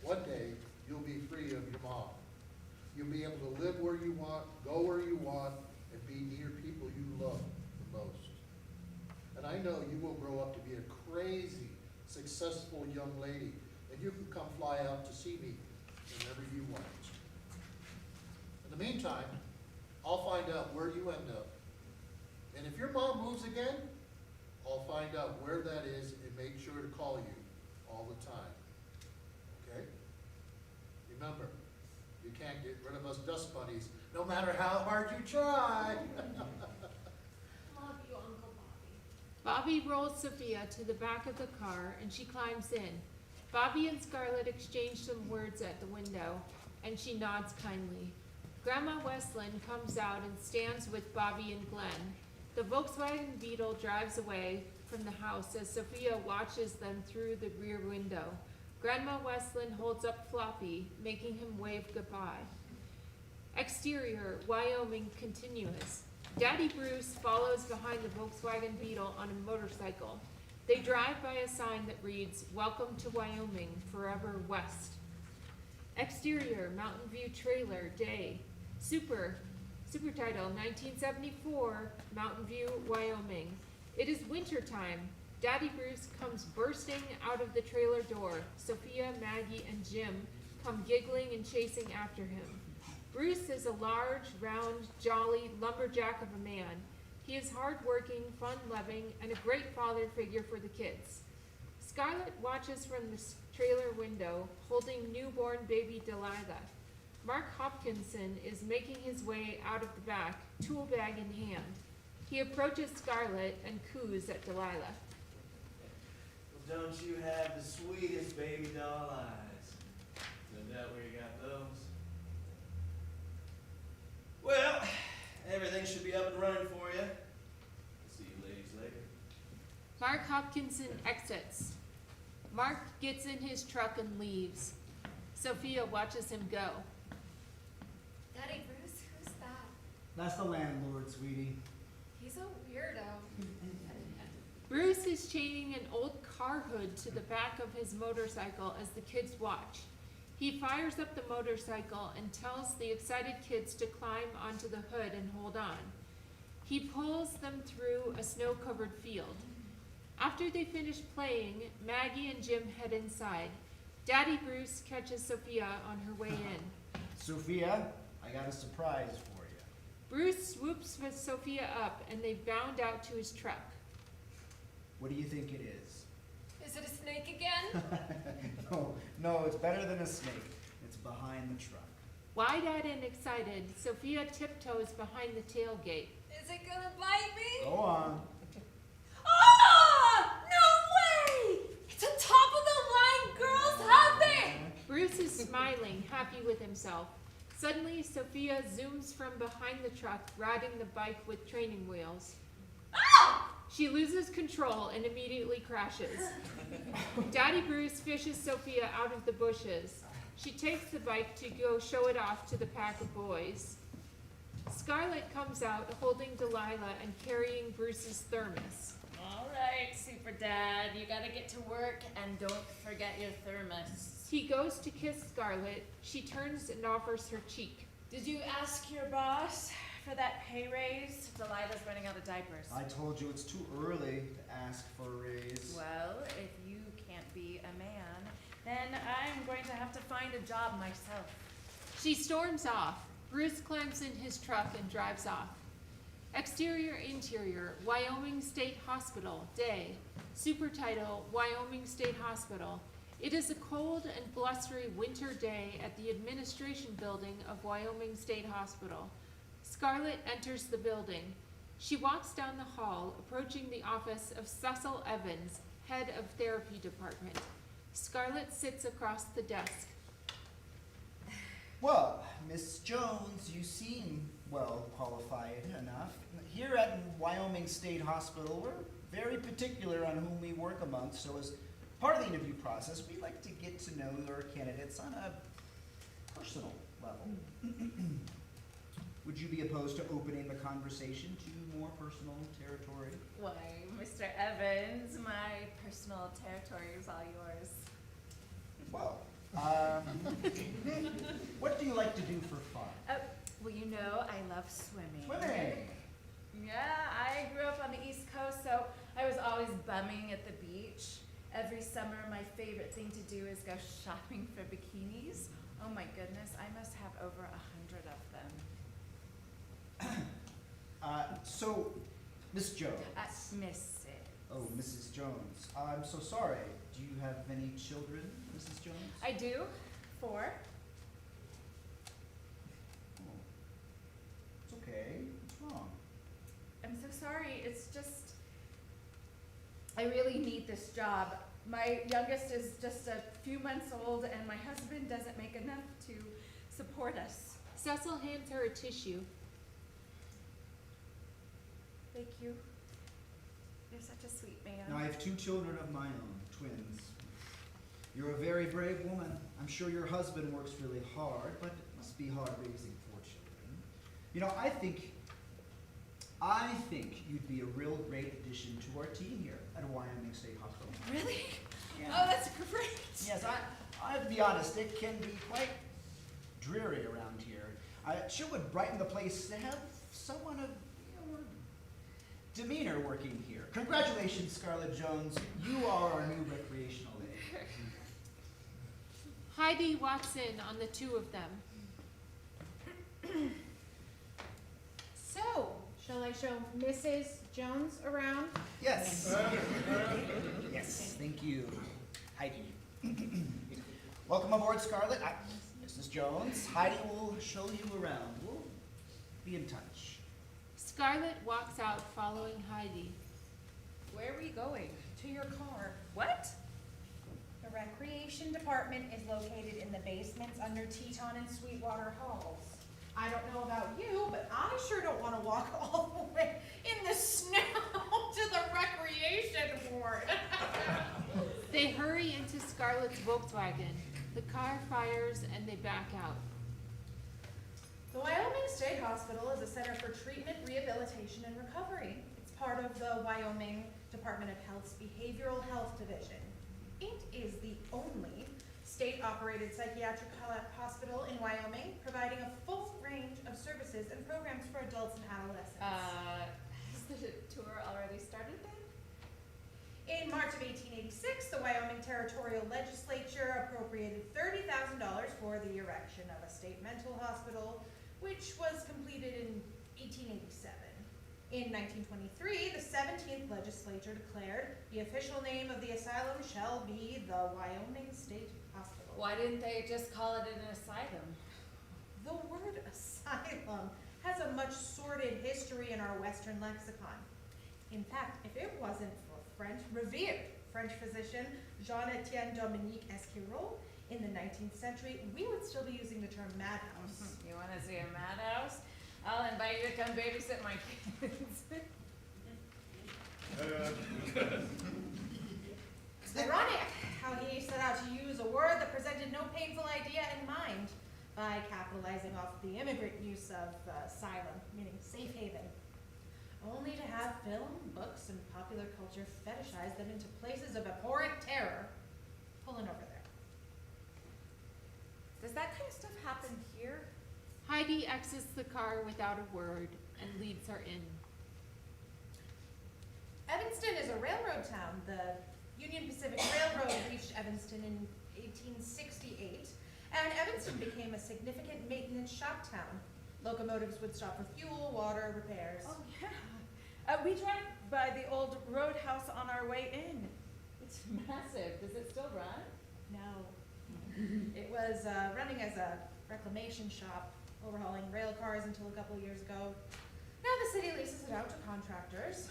One day, you'll be free of your mom. You'll be able to live where you want, go where you want, and be near people you love the most. And I know you will grow up to be a crazy, successful young lady, and you can come fly out to see me whenever you want. In the meantime, I'll find out where you end up. And if your mom moves again, I'll find out where that is and make sure to call you all the time. Okay? Remember, you can't get rid of us dust bunnies, no matter how hard you try. Love you, Uncle Bobby. Bobby rolls Sophia to the back of the car, and she climbs in. Bobby and Scarlet exchange some words at the window, and she nods kindly. Grandma Westland comes out and stands with Bobby and Glenn. The Volkswagen Beetle drives away from the house as Sophia watches them through the rear window. Grandma Westland holds up Floppy, making him wave goodbye. Exterior, Wyoming continuous. Daddy Bruce follows behind the Volkswagen Beetle on a motorcycle. They drive by a sign that reads, "Welcome to Wyoming, forever west." Exterior, Mountain View Trailer, day. Super title, 1974, Mountain View, Wyoming. It is winter time. Daddy Bruce comes bursting out of the trailer door. Sophia, Maggie, and Jim come giggling and chasing after him. Bruce is a large, round, jolly lumberjack of a man. He is hardworking, fun-loving, and a great father figure for the kids. Scarlet watches from the trailer window, holding newborn baby Delilah. Mark Hopkinson is making his way out of the back, tool bag in hand. He approaches Scarlet and coos at Delilah. Well, don't you have the sweetest baby doll eyes? No doubt where you got those. Well, everything should be up and running for you. See you ladies later. Mark Hopkinson exits. Mark gets in his truck and leaves. Sophia watches him go. Daddy Bruce, who's that? That's the landlord, sweetie. He's a weirdo. Bruce is is chaining an old car hood to the back of his motorcycle as the kids watch. He fires up the motorcycle and tells the excited kids to climb onto the hood and hold on. He pulls them through a snow-covered field. After they finish playing, Maggie and Jim head inside. Daddy Bruce catches Sophia on her way in. Sophia, I got a surprise for you. Bruce swoops with Sophia up and they bound out to his truck. What do you think it is? Is it a snake again? No, it's better than a snake. It's behind the truck. Wide-eyed and excited, Sophia tiptoes behind the tailgate. Is it gonna bite me? Go on. Ah! No way! It's a top-of-the-line girl's husband! Bruce is smiling, happy with himself. Suddenly, Sophia zooms from behind the truck, riding the bike with training wheels. Ah! She loses control and immediately crashes. Daddy Bruce fishes Sophia out of the bushes. She takes the bike to go show it off to the pack of boys. Scarlett comes out holding Delilah and carrying Bruce's thermos. All right, Super Dad, you gotta get to work and don't forget your thermos. He goes to kiss Scarlett. She turns and offers her cheek. Did you ask your boss for that pay raise? Delilah's running out of diapers. I told you it's too early to ask for a raise. Well, if you can't be a man, then I'm going to have to find a job myself. She storms off. Bruce climbs in his truck and drives off. Exterior, interior, Wyoming State Hospital, day. Supertitle, Wyoming State Hospital. It is a cold and blustery winter day at the administration building of Wyoming State Hospital. Scarlett enters the building. She walks down the hall, approaching the office of Cecil Evans, head of therapy department. Scarlett sits across the desk. Well, Miss Jones, you seem well qualified enough. Here at Wyoming State Hospital, we're very particular on whom we work amongst, so as part of the interview process, we like to get to know your candidates on a personal level. Would you be opposed to opening the conversation to more personal territory? Why, Mr. Evans, my personal territory is all yours. Well, what do you like to do for fun? Well, you know, I love swimming. Swimming! Yeah, I grew up on the East Coast, so I was always bumming at the beach. Every summer, my favorite thing to do is go shopping for bikinis. Oh my goodness, I must have over 100 of them. So, Miss Jones. Mrs. Oh, Mrs. Jones. I'm so sorry. Do you have any children, Mrs. Jones? I do. 4. Oh. It's okay. What's wrong? I'm so sorry. It's just, I really need this job. My youngest is just a few months old, and my husband doesn't make enough to support us. Cecil hands her a tissue. Thank you. You're such a sweet man. Now, I have 2 children of my own, twins. You're a very brave woman. I'm sure your husband works really hard, but it must be hard raising 4 children. You know, I think you'd be a real great addition to our team here at Wyoming State Hospital. Really? Yeah. Oh, that's great. Yes, I have to be honest, it can be quite dreary around here. It sure would brighten the place to have someone of demeanor working here. Congratulations, Scarlett Jones. You are our new recreational aide. Heidi walks in on the 2 of them. So, shall I show Mrs. Jones around? Yes. Yes, thank you, Heidi. Welcome aboard, Scarlett. Mrs. Jones. Heidi will show you around. We'll be in touch. Scarlett walks out following Heidi. Where are we going? To your car. What? The recreation department is located in the basements under Teton and Sweetwater halls. I don't know about you, but I sure don't want to walk all the way in the snow to the recreation ward. They hurry into Scarlett's Volkswagen. The car fires and they back out. The Wyoming State Hospital is a center for treatment, rehabilitation, and recovery. Its part of the Wyoming Department of Health's Behavioral Health Division. It is the only state-operated psychiatric hospital in Wyoming, providing a full range of services and programs for adults and adolescents. Has the tour already started then? In March of 1886, the Wyoming Territorial Legislature appropriated $30,000 for the erection of a state mental hospital, which was completed in 1887. In 1923, the 17th legislature declared the official name of the asylum shall be the Wyoming State Hospital. Why didn't they just call it an asylum? The word asylum has a much sordid history in our Western lexicon. In fact, if it wasn't for revered French physician Jean-Étienne Dominique Esquirol in the 19th century, we would still be using the term madhouse. You want to see a madhouse? I'll invite you to come babysit my kids. It's ironic how he set out to use a word that presented no painful idea in mind by capitalizing off the immigrant use of asylum, meaning safe haven, only to have film, books, and popular culture fetishize them into places of abhorrent terror, pulling over there. Does that kind of stuff happen here? Heidi exits the car without a word and leads her in. Evanston is a railroad town. The Union Pacific Railroad reached Evanston in 1868, and Evanston became a significant maintenance shop town. Locomotives would stop for fuel, water, repairs. Oh, yeah. We drive by the old roadhouse on our way in. It's massive. Does it still run? No. It was running as a reclamation shop, overhauling rail cars until a couple of years ago. Now the city leases it out to contractors.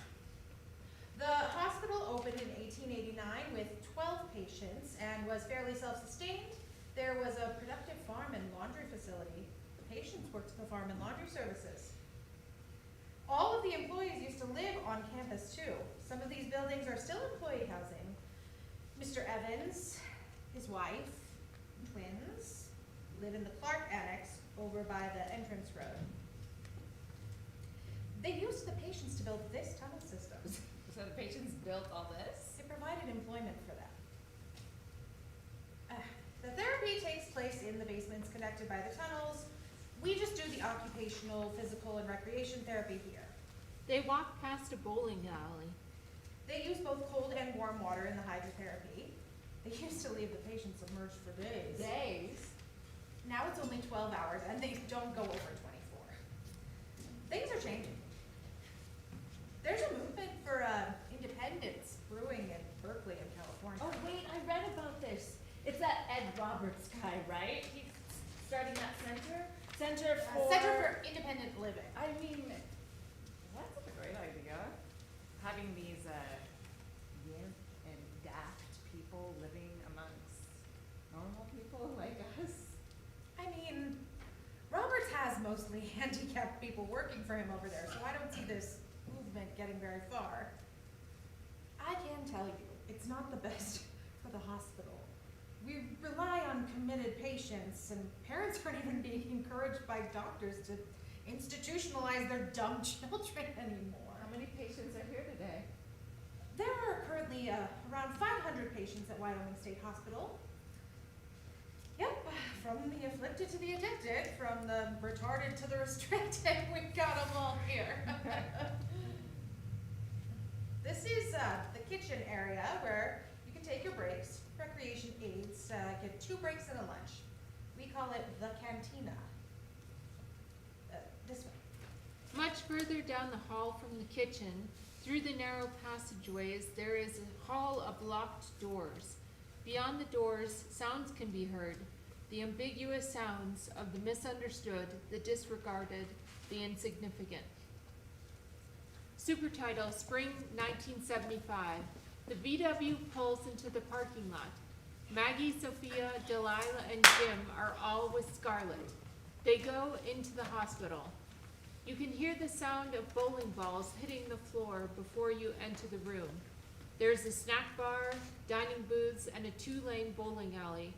The hospital opened in 1889 with 12 patients and was fairly self-sustained. There was a productive farm and laundry facility. The patients worked at the farm and laundry services. All of the employees used to live on campus too. Some of these buildings are still employee housing. Mr. Evans, his wife, twins, live in the Clark Annex over by the entrance road. They used the patients to build this tunnel system. So the patients built all this? It provided employment for them. The therapy takes place in the basements connected by the tunnels. We just do the occupational, physical, and recreation therapy here. They walk past a bowling alley. They use both cold and warm water in the hydrotherapy. They used to leave the patients submerged for days. Days? Now it's only 12 hours, and they don't go over 24. Things are changing. There's a movement for independence brewing in Berkeley in California. Oh, wait, I read about this. It's that Ed Roberts guy, right? He's starting that center? Center for Independent Living. I mean, that's a great idea. Having these wimp and daft people living amongst normal people like us. I mean, Roberts has mostly handicapped people working for him over there, so I don't see this movement getting very far. I can tell you, it's not the best for the hospital. We rely on committed patients, and parents aren't even being encouraged by doctors to institutionalize their dumb children anymore. How many patients are here today? There are currently around 500 patients at Wyoming State Hospital. Yep, from the afflicted to the addicted, from the retarded to the restricted, we've got them all here. This is the kitchen area where you can take your breaks, recreation aids, get 2 breaks and a lunch. We call it the cantina. This way. Much further down the hall from the kitchen, through the narrow passageways, there is a hall of locked doors. Beyond the doors, sounds can be heard, the ambiguous sounds of the misunderstood, the disregarded, the insignificant. Supertitle, Spring 1975. The VW pulls into the parking lot. Maggie, Sophia, Delilah, and Jim are all with Scarlett. They go into the hospital. You can hear the sound of bowling balls hitting the floor before you enter the room. There's a snack bar, dining booths, and a 2-lane bowling alley.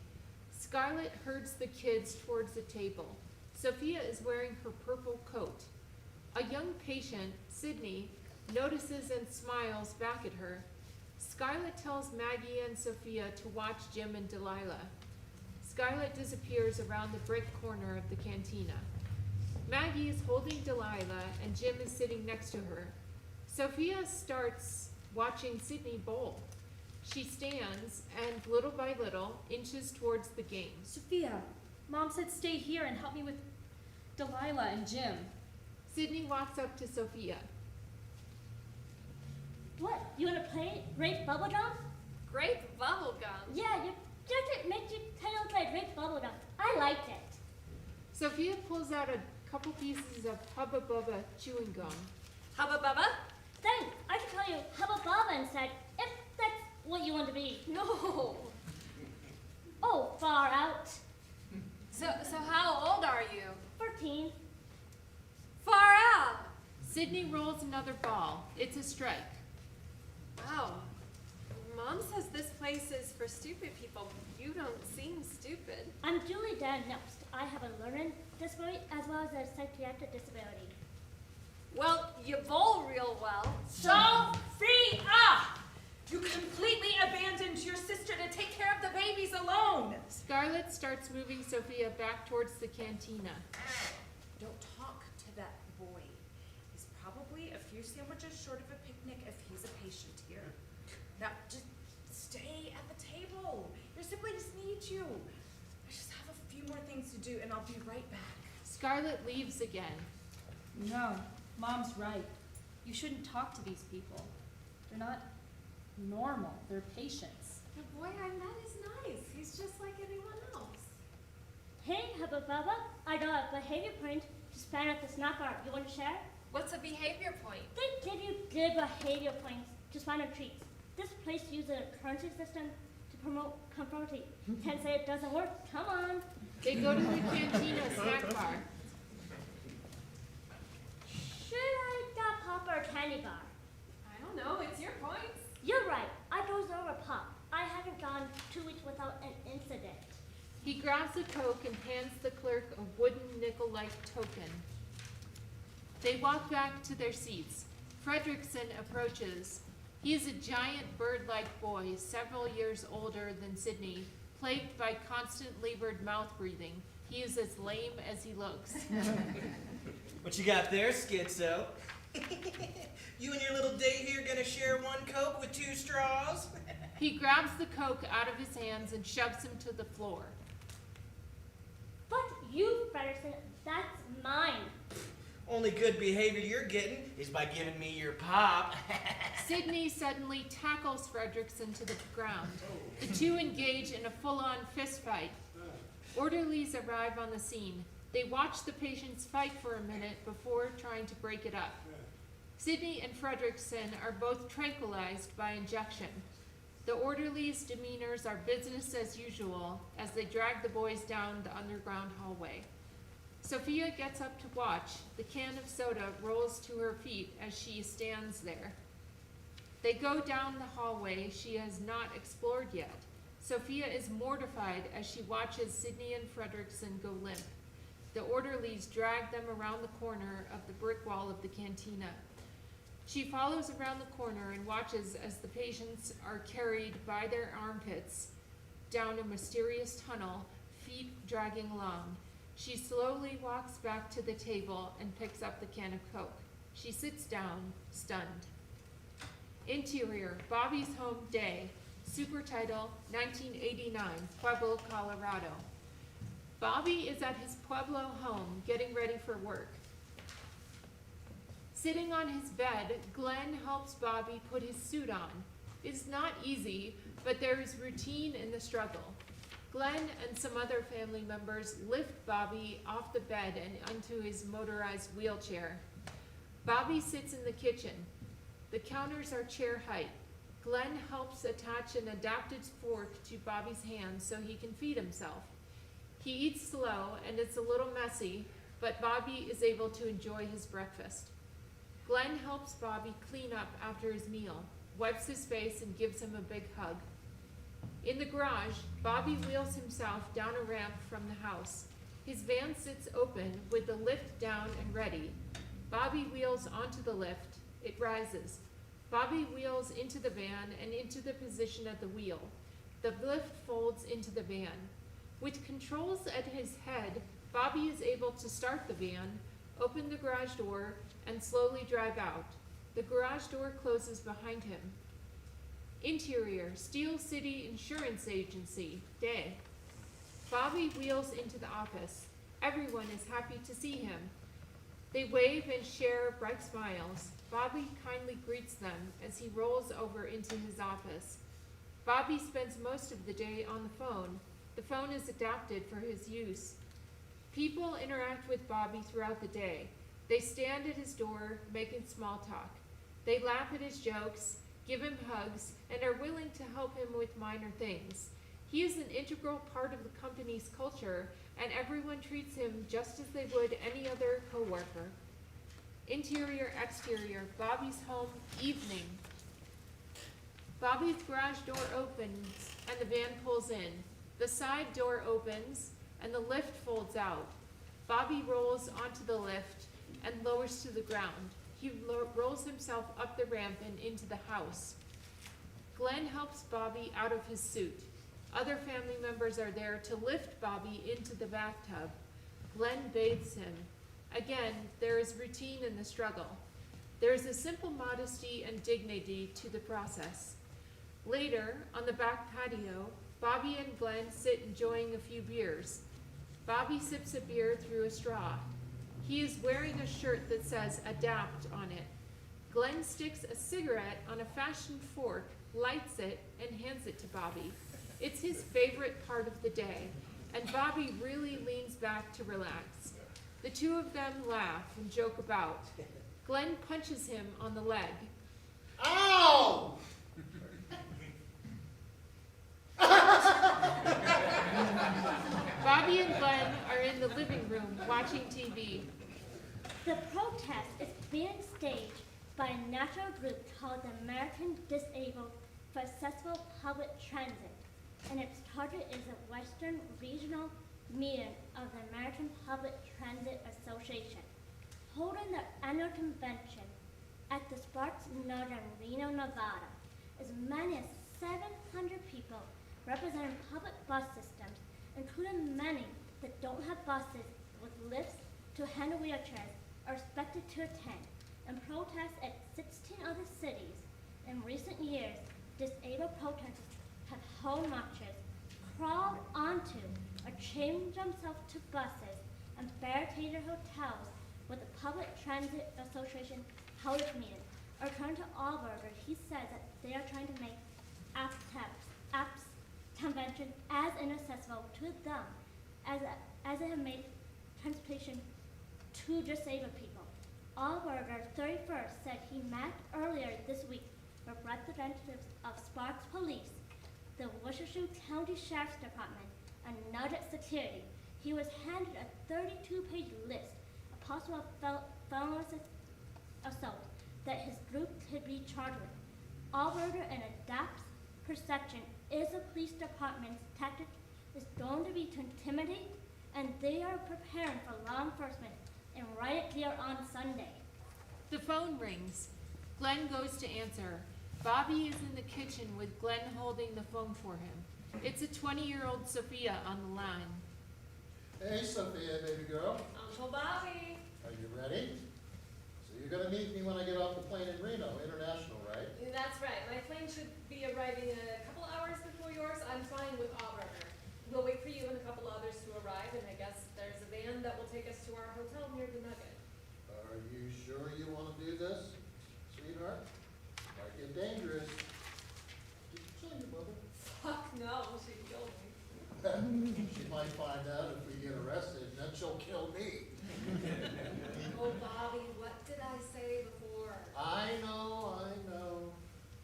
Scarlett herds the kids towards the table. Sophia is wearing her purple coat. A young patient, Sydney, notices and smiles back at her. Scarlett tells Maggie and Sophia to watch Jim and Delilah. Scarlett disappears around the brick corner of the cantina. Maggie is holding Delilah and Jim is sitting next to her. Sophia starts watching Sydney bowl. She stands and, little by little, inches towards the game. Sophia, Mom said stay here and help me with Delilah and Jim. Sydney walks up to Sophia. What? You wanna play grape bubblegum? Grape bubblegum. Yeah, you just make your tail play grape bubblegum. I liked it. Sophia pulls out a couple pieces of Hubba Bubba chewing gum. Hubba Bubba? Then I can call you Hubba Bubba instead, if that's what you want to be. No. Oh, far out. So how old are you? 14. Far out. Sydney rolls another ball. It's a strike. Wow. Mom says this place is for stupid people. You don't seem stupid. I'm duly diagnosed. I have a learning disability as well as a psychiatric disability. Well, you bowl real well. Sophia! You completely abandoned your sister to take care of the babies alone. Scarlett starts moving Sophia back towards the cantina. Don't talk to that boy. He's probably a few sandwiches short of a picnic if he's a patient here. Now, just stay at the table. Your siblings need you. I just have a few more things to do and I'll be right back. Scarlett leaves again. No, Mom's right. You shouldn't talk to these people. They're not normal. They're patients. The boy I met is nice. He's just like anyone else. Hey, Hubba Bubba, I got a behavior point just found at the snack bar. You want to share? What's a behavior point? They give you good behavior points just find on treats. This place uses a currency system to promote conformity. Can't say it doesn't work. Come on. They go to the cantina snack bar. Should I got pop or candy bar? I don't know. It's your points. You're right. I goes over pop. I haven't gone 2 weeks without an incident. He grabs a Coke and hands the clerk a wooden nickel-like token. They walk back to their seats. Fredrickson approaches. He is a giant bird-like boy, several years older than Sydney, plagued by constant labored mouth breathing. He is as lame as he looks. What you got there, Schizo? You and your little date here gonna share one Coke with 2 straws? He grabs the Coke out of his hands and shoves him to the floor. But you, Fredrickson, that's mine. Only good behavior you're getting is by giving me your pop. Sydney suddenly tackles Fredrickson to the ground. The two engage in a full-on fist fight. Orderlies arrive on the scene. They watch the patients fight for a minute before trying to break it up. Sydney and Fredrickson are both tranquilized by injection. The orderlies' demeanors are business as usual as they drag the boys down the underground hallway. Sophia gets up to watch. The can of soda rolls to her feet as she stands there. They go down the hallway she has not explored yet. Sophia is mortified as she watches Sydney and Fredrickson go limp. The orderlies drag them around the corner of the brick wall of the cantina. She follows around the corner and watches as the patients are carried by their armpits down a mysterious tunnel, feet dragging along. She slowly walks back to the table and picks up the can of Coke. She sits down, stunned. Interior, Bobby's home day. Super title, 1989, Pueblo, Colorado. Bobby is at his Pueblo home getting ready for work. Sitting on his bed, Glenn helps Bobby put his suit on. It's not easy, but there is routine in the struggle. Glenn and some other family members lift Bobby off the bed and onto his motorized wheelchair. Bobby sits in the kitchen. The counters are chair height. Glenn helps attach an adapted fork to Bobby's hand so he can feed himself. He eats slow and it's a little messy, but Bobby is able to enjoy his breakfast. Glenn helps Bobby clean up after his meal, wipes his face and gives him a big hug. In the garage, Bobby wheels himself down a ramp from the house. His van sits open with the lift down and ready. Bobby wheels onto the lift. It rises. Bobby wheels into the van and into the position at the wheel. The lift folds into the van. With controls at his head, Bobby is able to start the van, open the garage door, and slowly drive out. The garage door closes behind him. Interior, Steel City Insurance Agency, day. Bobby wheels into the office. Everyone is happy to see him. They wave and share bright smiles. Bobby kindly greets them as he rolls over into his office. Bobby spends most of the day on the phone. The phone is adapted for his use. People interact with Bobby throughout the day. They stand at his door, making small talk. They laugh at his jokes, give him hugs, and are willing to help him with minor things. He is an integral part of the company's culture, and everyone treats him just as they would any other coworker. Interior, exterior, Bobby's home, evening. Bobby's garage door opens and the van pulls in. The side door opens and the lift folds out. Bobby rolls onto the lift and lowers to the ground. He rolls himself up the ramp and into the house. Glenn helps Bobby out of his suit. Other family members are there to lift Bobby into the bathtub. Glenn bathes him. Again, there is routine in the struggle. There is a simple modesty and dignity to the process. Later, on the back patio, Bobby and Glenn sit enjoying a few beers. Bobby sips a beer through a straw. He is wearing a shirt that says "Adapt" on it. Glenn sticks a cigarette on a fashioned fork, lights it, and hands it to Bobby. It's his favorite part of the day, and Bobby really leans back to relax. The two of them laugh and joke about. Glenn punches him on the leg. Ow! Bobby and Glenn are in the living room watching TV. The protest is being staged by a national group called the American Disabled for Accessible Public Transit, and its target is a Western regional meeting of the American Public Transit Association, holding their annual convention at the Sparks Node in Reno, Nevada. As many as 700 people representing public bus systems, including many that don't have buses with lifts to handle wheelchairs, are expected to attend and protest at 16 other cities. In recent years, disabled protesters have held marches, crawled onto or chained themselves to buses, and barricaded hotels with the Public Transit Association held its meeting. According to Allberger, he says that they are trying to make apps convention as inaccessible to them as it have made transportation to disabled people. Allberger, 31st, said he met earlier this week with representatives of Sparks Police, the Worcester County Sheriff's Department, and Nugget Security. He was handed a 32-page list of possible felonious assault that his group could be charged with. Allberger and Adapt's perception is the police department's tactic is going to be to intimidate, and they are preparing for law enforcement in riot gear on Sunday. The phone rings. Glenn goes to answer. Bobby is in the kitchen with Glenn holding the phone for him. It's a 20-year-old Sophia on the line. Hey, Sophia, baby girl. Uncle Bobby. Are you ready? So you're gonna meet me when I get off the plane in Reno, International, right? That's right. My plane should be arriving a couple hours before yours. I'm flying with Allberger. We'll wait for you and a couple others to arrive, and I guess there's a van that will take us to our hotel near the Nugget. Are you sure you want to do this, sweetheart? Might get dangerous. Did you tell your mother? Fuck no, she'd kill me. She might find out if we get arrested, then she'll kill me. Oh, Bobby, what did I say before? I know.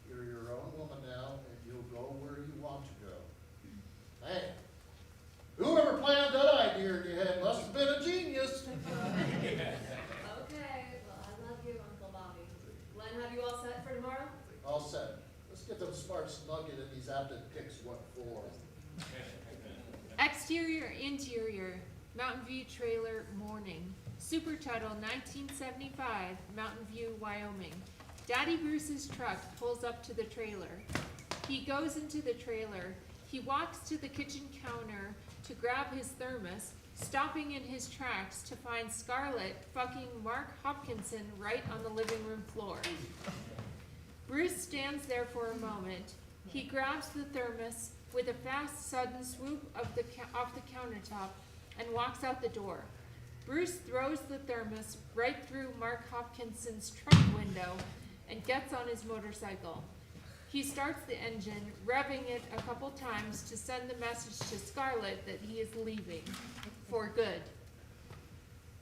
You're your own woman now, and you'll go where you want to go. Man, whoever planned that idea in your head must have been a genius. Okay, well, I love you, Uncle Bobby. Glenn, have you all set for tomorrow? All set. Let's get them smarts nugget and these apted picks what for. Exterior, interior, Mountain View trailer, morning. Super title 1975, Mountain View, Wyoming. Daddy Bruce's truck pulls up to the trailer. He goes into the trailer. He walks to the kitchen counter to grab his thermos, stopping in his tracks to find Scarlett fucking Mark Hopkinson right on the living room floor. Bruce stands there for a moment. He grabs the thermos with a fast, sudden swoop off the countertop and walks out the door. Bruce throws the thermos right through Mark Hopkinson's trunk window and gets on his motorcycle. He starts the engine, revving it a couple times to send the message to Scarlett that he is leaving for good.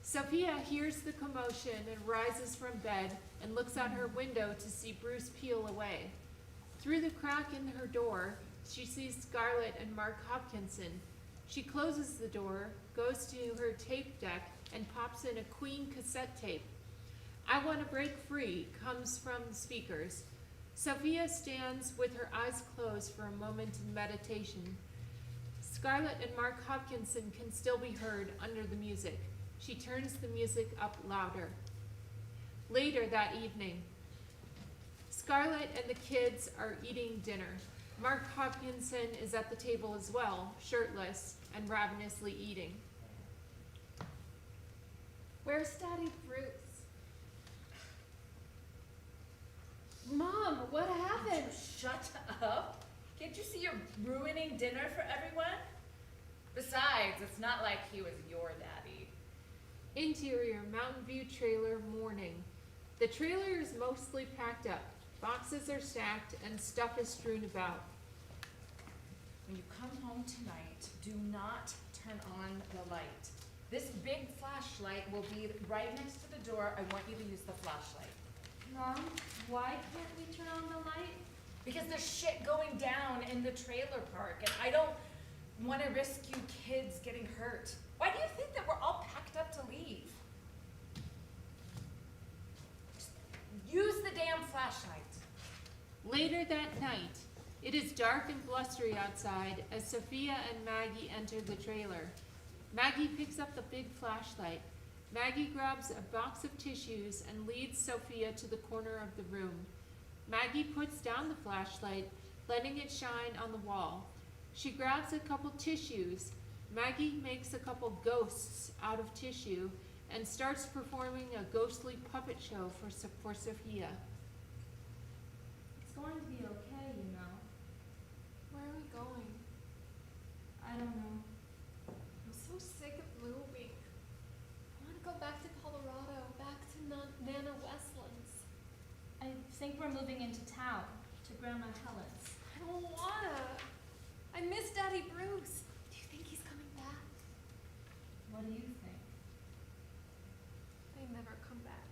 Sophia hears the commotion and rises from bed and looks out her window to see Bruce peel away. Through the crack in her door, she sees Scarlett and Mark Hopkinson. She closes the door, goes to her tape deck, and pops in a Queen cassette tape. I Want to Break Free comes from the speakers. Sophia stands with her eyes closed for a moment in meditation. Scarlett and Mark Hopkinson can still be heard under the music. She turns the music up louder. Later that evening, Scarlett and the kids are eating dinner. Mark Hopkinson is at the table as well, shirtless and ravenously eating. Where's Daddy Bruce? Mom, what happened? Shut up. Can't you see you're ruining dinner for everyone? Besides, it's not like he was your daddy. Interior Mountain View trailer morning. The trailer is mostly packed up. Boxes are stacked and stuff is strewn about. When you come home tonight, do not turn on the light. This big flashlight will be right next to the door. I want you to use the flashlight. Mom, why can't we turn on the light? Because there's shit going down in the trailer park, and I don't want to risk you kids getting hurt. Why do you think that we're all packed up to leave? Just use the damn flashlight. Later that night, it is dark and blustery outside as Sophia and Maggie enter the trailer. Maggie picks up the big flashlight. Maggie grabs a box of tissues and leads Sophia to the corner of the room. Maggie puts down the flashlight, letting it shine on the wall. She grabs a couple tissues. Maggie makes a couple ghosts out of tissue and starts performing a ghostly puppet show for Sophia. It's going to be okay, you know. Where are we going? I don't know. I'm so sick of moving. I want to go back to Colorado, back to Nana Westland's. I think we're moving into town, to Grandma Helen's. I don't wanna. I miss Daddy Bruce. Do you think he's coming back? What do you think? They never come back.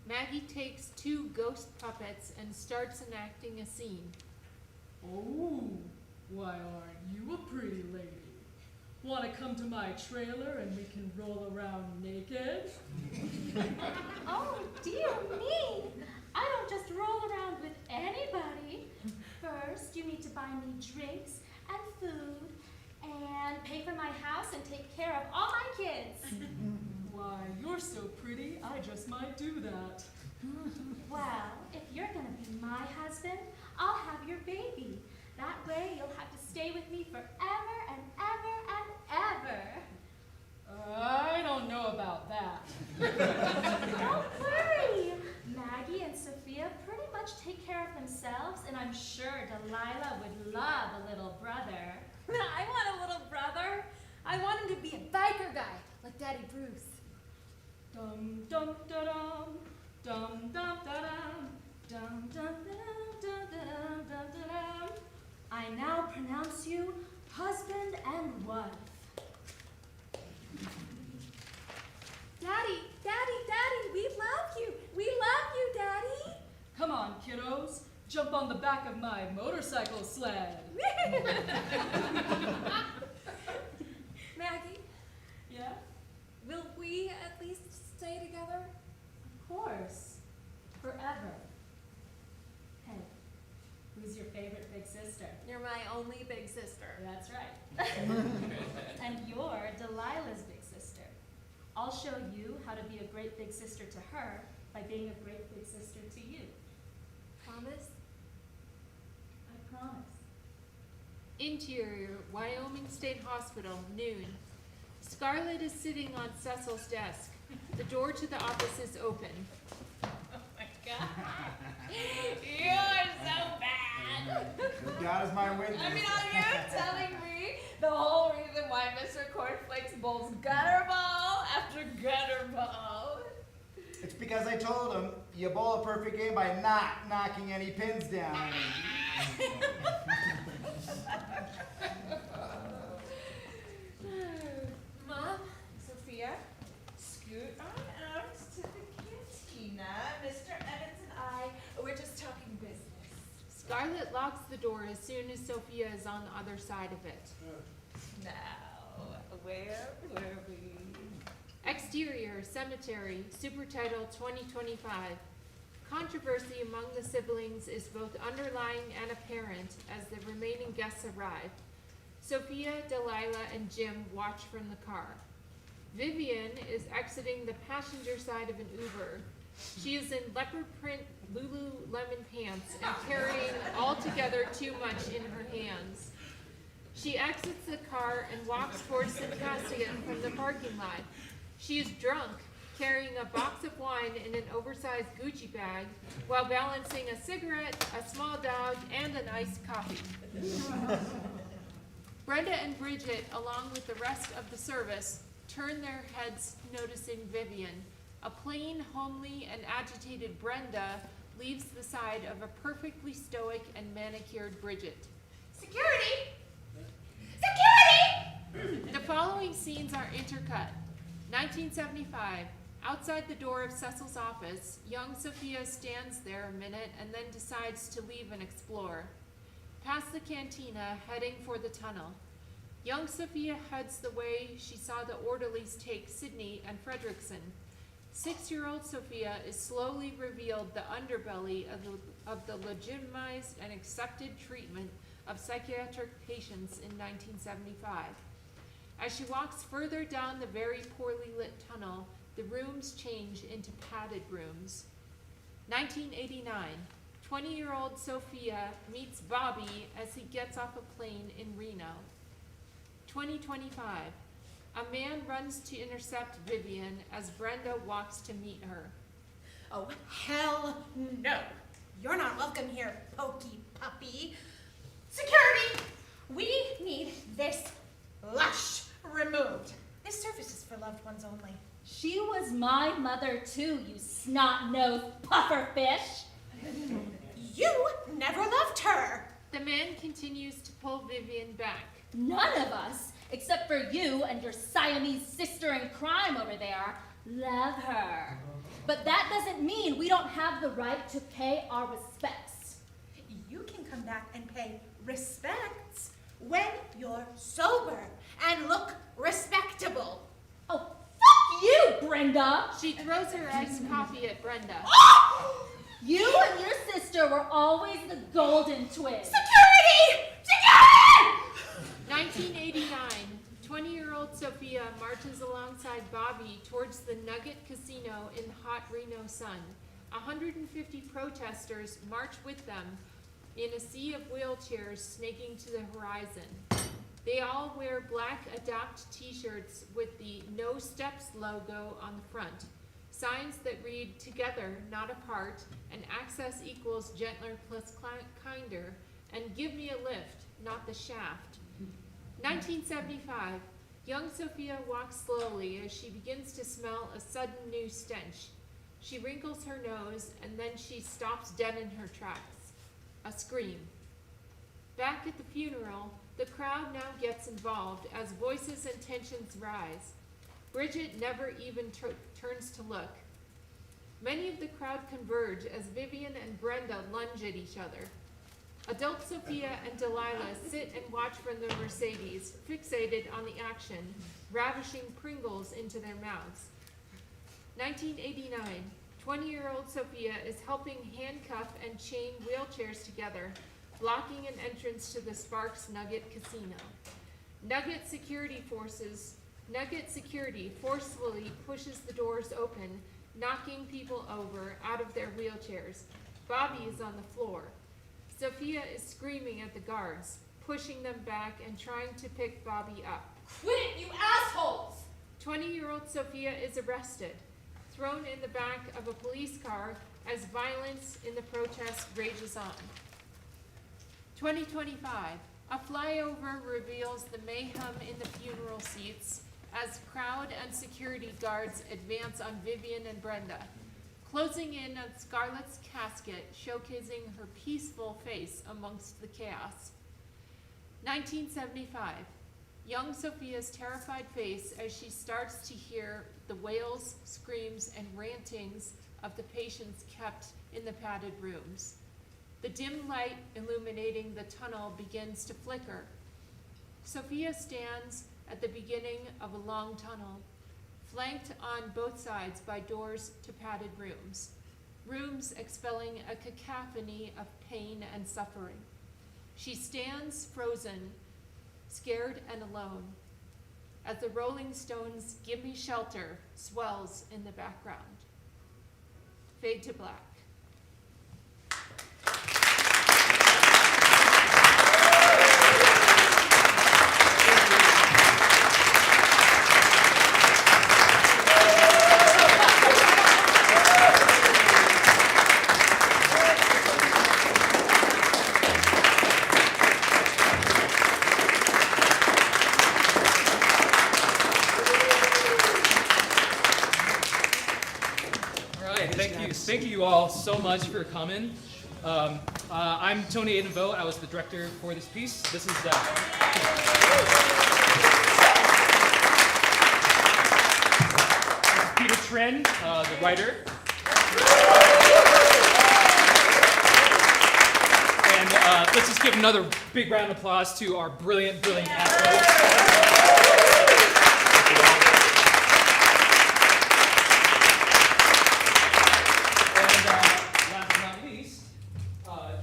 Maggie takes two ghost puppets and starts enacting a scene. Oh, why aren't you a pretty lady? Want to come to my trailer and we can roll around naked? Oh, dear me! I don't just roll around with anybody. First, you need to buy me drinks and food and pay for my house and take care of all my kids. Why, you're so pretty, I just might do that. Well, if you're gonna be my husband, I'll have your baby. That way you'll have to stay with me forever and ever and ever. I don't know about that. Don't worry. Maggie and Sophia pretty much take care of themselves, and I'm sure Delilah would love a little brother. I want a little brother. I want him to be a biker guy, like Daddy Bruce. Dum dum da dum, dum dum da dum, Dum dum dum dum dum dum dum. I now pronounce you husband and wife. Daddy, Daddy, Daddy, we love you. We love you, Daddy. Come on, kiddos. Jump on the back of my motorcycle sled. Maggie, Yeah? will we at least stay together? Of course. Forever. Hey, who's your favorite big sister? You're my only big sister. That's right. And you're Delilah's big sister. I'll show you how to be a great big sister to her by being a great big sister to you. Interior, Wyoming State Hospital, noon. Scarlett is sitting on Cecil's desk. The door to the office is open. Oh my God. You are so bad. God is my witness. I mean, are you telling me the whole reason why Mr. Cornflakes bowls gutter ball after gutter ball? It's because I told him you bowl a perfect game by not knocking any pins down. Mom, Sophia, scoot on out to the cantina. Mr. Evans and I, we're just talking business. Scarlett locks the door as soon as Sophia is on the other side of it. Now, where were we? Exterior, cemetery, supertitle 2025. Controversy among the siblings is both underlying and apparent as the remaining guests arrive. Sophia, Delilah, and Jim watch from the car. Vivian is exiting the passenger side of an Uber. She is in leopard print Lululemon pants and carrying altogether too much in her hands. She exits the car and walks towards the casket from the parking lot. She is drunk, carrying a box of wine in an oversized Gucci bag while balancing a cigarette, a small dog, and an iced coffee. Brenda and Bridget, along with the rest of the service, turn their heads noticing Vivian. A plain, homely, and agitated Brenda leaves the side of a perfectly stoic and manicured Bridget. Security! Security! The following scenes are intercut. 1975. Outside the door of Cecil's office, young Sophia stands there a minute and then decides to leave and explore. Past the cantina, heading for the tunnel. Young Sophia heads the way she saw the orderlies take Sydney and Fredrickson. 6-year-old Sophia is slowly revealed the underbelly of the legitimized and accepted treatment of psychiatric patients in 1975. As she walks further down the very poorly lit tunnel, the rooms change into padded rooms. 1989. 20-year-old Sophia meets Bobby as he gets off a plane in Reno. 2025. A man runs to intercept Vivian as Brenda walks to meet her. Oh, hell no. You're not welcome here, pokey puppy. Security! We need this lush removed. This service is for loved ones only. She was my mother too, you snot-nosed pufferfish. You never loved her. The man continues to pull Vivian back. None of us, except for you and your Siamese sister in crime over there, love her. But that doesn't mean we don't have the right to pay our respects. You can come back and pay respects when you're sober and look respectable. Oh, fuck you, Brenda! She throws her iced coffee at Brenda. You and your sister were always the golden twins. Security! Security! 1989. 20-year-old Sophia marches alongside Bobby towards the Nugget Casino in the hot Reno sun. 150 protesters march with them in a sea of wheelchairs snaking to the horizon. They all wear black Adopt t-shirts with the No Steps logo on the front, signs that read "Together, not apart," and "Access equals gentler plus kinder," and "Give me a lift, not the shaft." 1975. Young Sophia walks slowly as she begins to smell a sudden new stench. She wrinkles her nose and then she stops dead in her tracks. A scream. Back at the funeral, the crowd now gets involved as voices and tensions rise. Bridget never even turns to look. Many of the crowd converge as Vivian and Brenda lunge at each other. Adult Sophia and Delilah sit and watch from the Mercedes, fixated on the action, ravishing Pringles into their mouths. 1989. 20-year-old Sophia is helping handcuff and chain wheelchairs together, blocking an entrance to the Sparks Nugget Casino. Nugget security forcefully pushes the doors open, knocking people over out of their wheelchairs. Bobby is on the floor. Sophia is screaming at the guards. pushing them back and trying to pick Bobby up. Quit it, you assholes! 20-year-old Sophia is arrested, thrown in the back of a police car as violence in the protest rages on. 2025, a flyover reveals the mayhem in the funeral seats as crowd and security guards advance on Vivian and Brenda, closing in on Scarlett's casket, showcasing her peaceful face amongst the chaos. 1975, young Sophia's terrified face as she starts to hear the wails, screams, and rantings of the patients kept in the padded rooms. The dim light illuminating the tunnel begins to flicker. Sophia stands at the beginning of a long tunnel, flanked on both sides by doors to padded rooms, rooms expelling a cacophony of pain and suffering. She stands frozen, scared and alone, as the Rolling Stones' "Gimme Shelter" swells in the background. Fade to black. Thank you all so much for coming. I'm Tony Aidan. I was the director for this piece. This is Peter Trinh, the writer. And let's just give another big round of applause to our brilliant actors.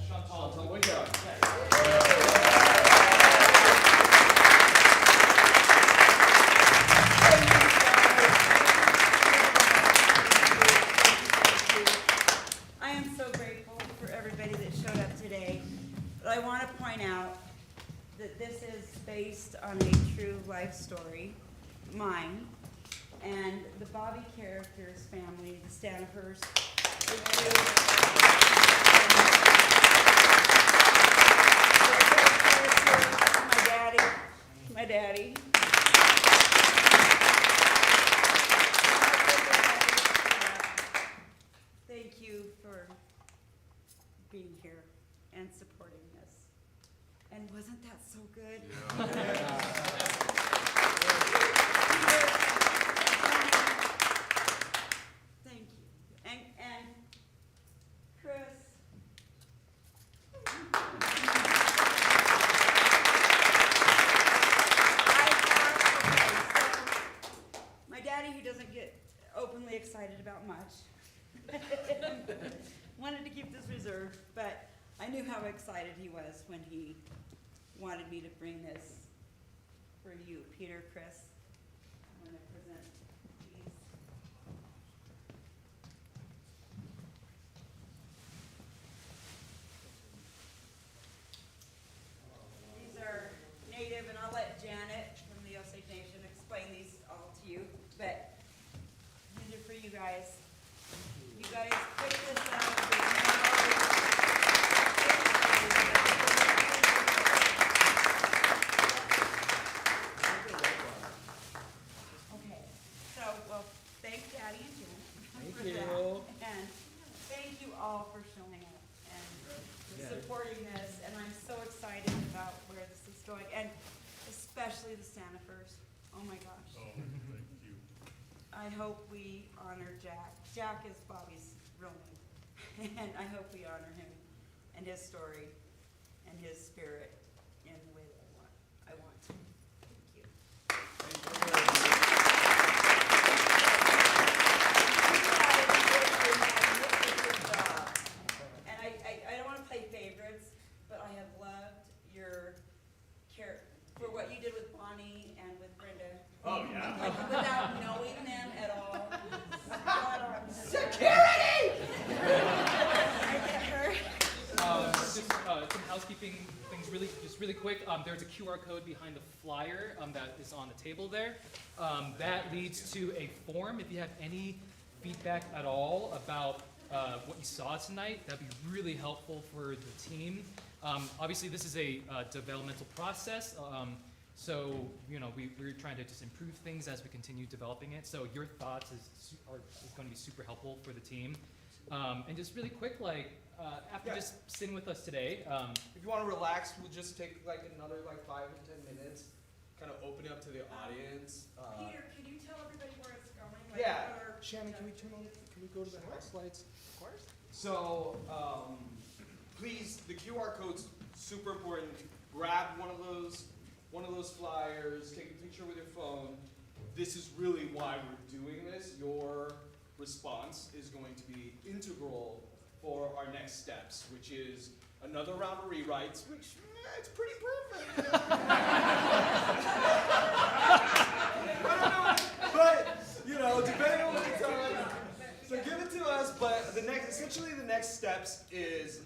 Chantal, Woodyard. I am so grateful for everybody that showed up today. But I want to point out that this is based on a true life story, mine, and the Bobby character's family, the Stanifers. My daddy. Thank you for being here and supporting this. And wasn't that so good? Thank you. And Chris. My daddy, who doesn't get openly excited about much, wanted to keep this reserved, but I knew how excited he was when he wanted me to bring this for you. Peter, Chris, I'm going to present these. These are native, and I'll let Janet from the Osage Nation explain these all to you, but these are for you guys. You guys pick this up. Okay, so, well, thank Daddy and Jen for that. And thank you all for showing up and supporting this, and I'm so excited about where this is going, and especially the Stanifers. Oh my gosh. Oh, thank you. I hope we honor Jack. Jack is Bobby's real name. And I hope we honor him and his story and his spirit in the way that I want to. Thank you. And I don't want to play favorites, but I have loved your care for what you did with Bonnie and with Brenda. Oh, yeah. Like, without knowing them at all. Security! I get her. Just housekeeping things really quick. There's a QR code behind the flyer that is on the table there. That leads to a form. If you have any feedback at all about what you saw tonight, that'd be really helpful for the team. Obviously, this is a developmental process. So, we're trying to just improve things as we continue developing it. So your thoughts is going to be super helpful for the team. And just really quick, after just sitting with us today. If you want to relax, we'll just take another 5 to 10 minutes, kind of open it up to the audience. Peter, can you tell everybody where it's going? Shannon, can we go to the house lights? Of course. So, please, the QR code's super important. Grab one of those flyers, take a picture with your phone. This is really why we're doing this. Your response is going to be integral for our next steps, which is another round of rewrites, which it's pretty perfect. But depending on what you tell us, so give it to us. But essentially the next steps is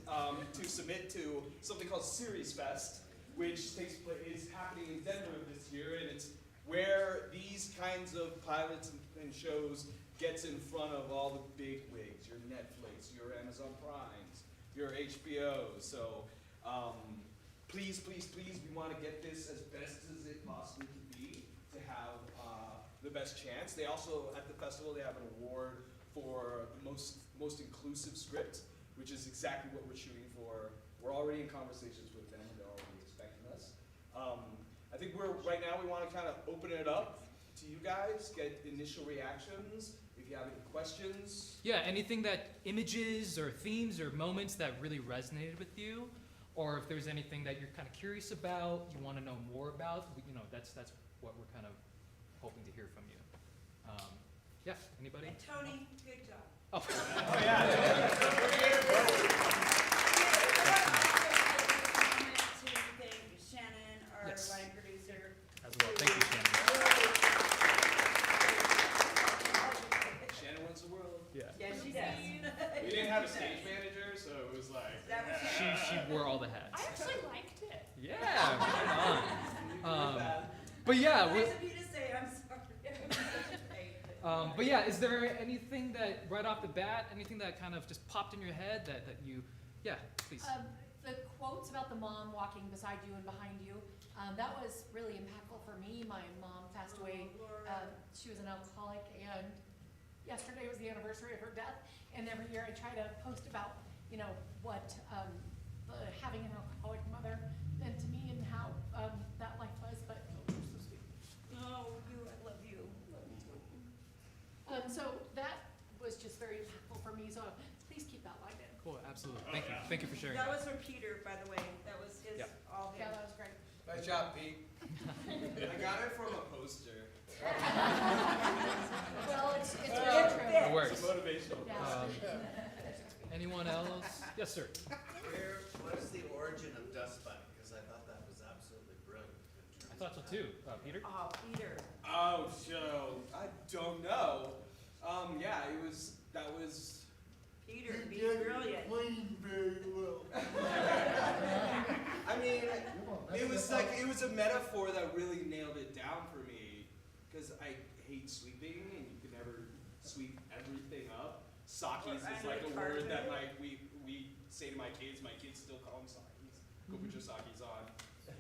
to submit to something called Series Fest, which is happening in Denver this year, and it's where these kinds of pilots and shows gets in front of all the big wigs, your Netflix, your Amazon Primes, your HBOs. So please, we want to get this as best as it possibly can be to have the best chance. They also, at the festival, they have an award for the most inclusive script, which is exactly what we're shooting for. We're already in conversations with them, and they're already expecting us. I think right now we want to kind of open it up to you guys, get initial reactions. If you have any questions. Yeah, anything images or themes or moments that really resonated with you, or if there's anything that you're kind of curious about, you want to know more about, that's what we're kind of hoping to hear from you. Yeah, anybody? And Tony, good job. Oh, yeah. To thank Shannon, our line producer. As well. Thank you, Shannon. Shannon wins the world. Yeah. Yes, she does. We didn't have a stage manager, so it was like. She wore all the hats. I actually liked it. Yeah, right on. But yeah, Nice of you to say, I'm sorry. But yeah, is there anything that right off the bat, anything that kind of just popped in your head that you, please. The quotes about the mom walking beside you and behind you, that was really impactful for me. My mom passed away. She was an alcoholic, and yesterday was the anniversary of her death. And every year I try to post about, what having an alcoholic mother meant to me and how that life was. But you're so sweet. Oh, I love you. So that was just very impactful for me. So please keep that line in. Cool, absolutely. Thank you for sharing. That was from Peter, by the way. That was his, all him. Yeah, that was great. Nice job, Pete. I got it from a poster. Well, it's really true. It works. It's motivational. Anyone else? Yes, sir. What is the origin of Dust Bunny? Because I thought that was absolutely brilliant. I thought so too. Peter? Oh, Peter. Oh, so I don't know. That was. Peter, be brilliant. Playing very well. I mean, it was a metaphor that really nailed it down for me, because I hate sweeping, and you can never sweep everything up. Sakis is like a word that we say to my kids still call them Sakis. Go put your Sakis on.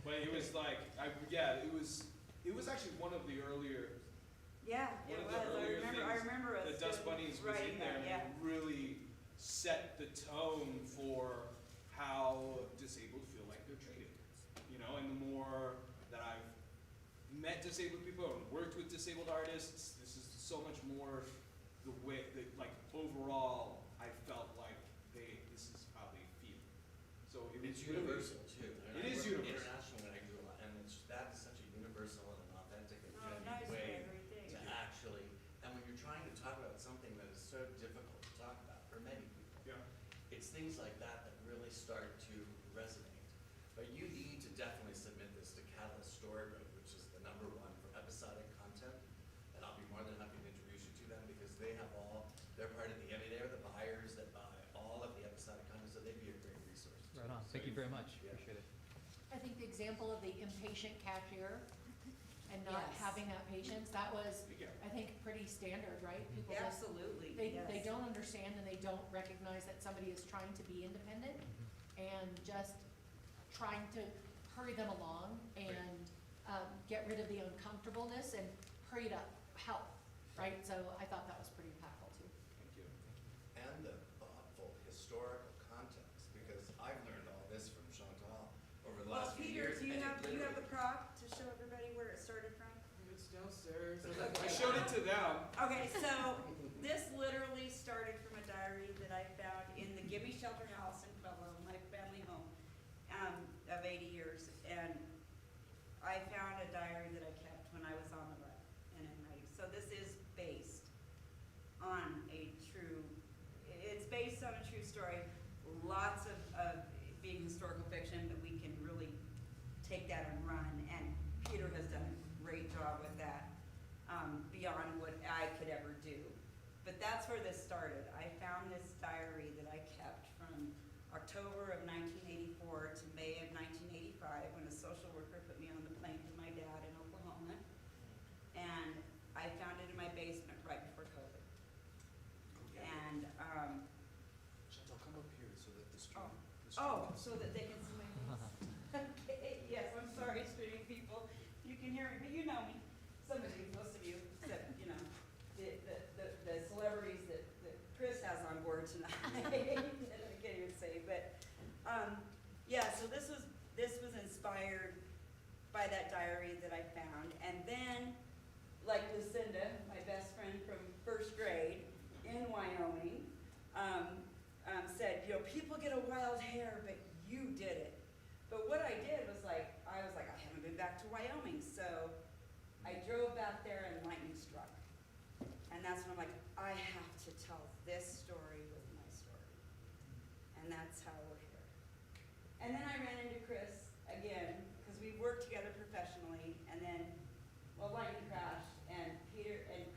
But it was it was actually one of the earlier. Yeah, it was. I remember us. The Dust Bunnies was in there, and it really set the tone for how disabled feel like they're treated. And the more that I've met disabled people and worked with disabled artists, this is so much more the way that, overall, I felt like this is how they feel. So it's universal too. It is universal. International when I grew up, and that is such a universal and an authentic and genuine way to actually. And when you're trying to talk about something that is so difficult to talk about for many people, it's things like that that really start to resonate. But you need to definitely submit this to Catalyst Storybook, which is the #1 for episodic content, and I'll be more than happy to introduce you to them because they're part of they're the buyers that buy all of the episodic content, so they'd be a great resource. Right on. Thank you very much. Appreciate it. I think the example of the impatient cashier and not Yes. having that patience, that was, I think, pretty standard, right? People just- Absolutely, They yes. don't understand and they don't recognize that somebody is trying to be independent and just trying to hurry them along and get rid of the uncomfortableness and hurry to help, right? So I thought that was pretty impactful too. Thank you. And the thoughtful historical context, because I've learned all this from Chantal over the last few years. Peter, and it do you have literally- the prop to show everybody where it started from? It's downstairs. Okay. I showed it to them. Okay, so this literally started from a diary that I found in the GIMME SHELTER house in Pueblo, my family home, of 80 years. And I found a diary that I kept when I was on the run and in writing. So this is based on a true, it's based on a true story. Lots of being historical fiction, but we can really take that and run. And Peter has done a great job with that, beyond what I could ever do. But that's where this started. I found this diary that I kept from October of 1984 to May of 1985, when a social worker put me on the plane to my dad in Oklahoma. And I found it in my basement right before COVID. And, Chantal, come up here so that the stream. so that they can see my face. Okay, yes, I'm sorry, streaming people. You can hear me, but you know me. Some of you, most of you, except, you know, the celebrities that Chris has on board tonight. That I can't even say, but, yeah, so this was inspired by that diary that I found. And then, like Lucinda, my best friend from first grade in Wyoming, said, you know, people get a wild hair, but you did it. But what I did was I haven't been back to Wyoming, so I drove back there and lightning struck. And that's when I'm like, I have to tell this story with my story. And that's how we're here. And then I ran into Chris again, because we worked together professionally, and then, well, lightning crashed, and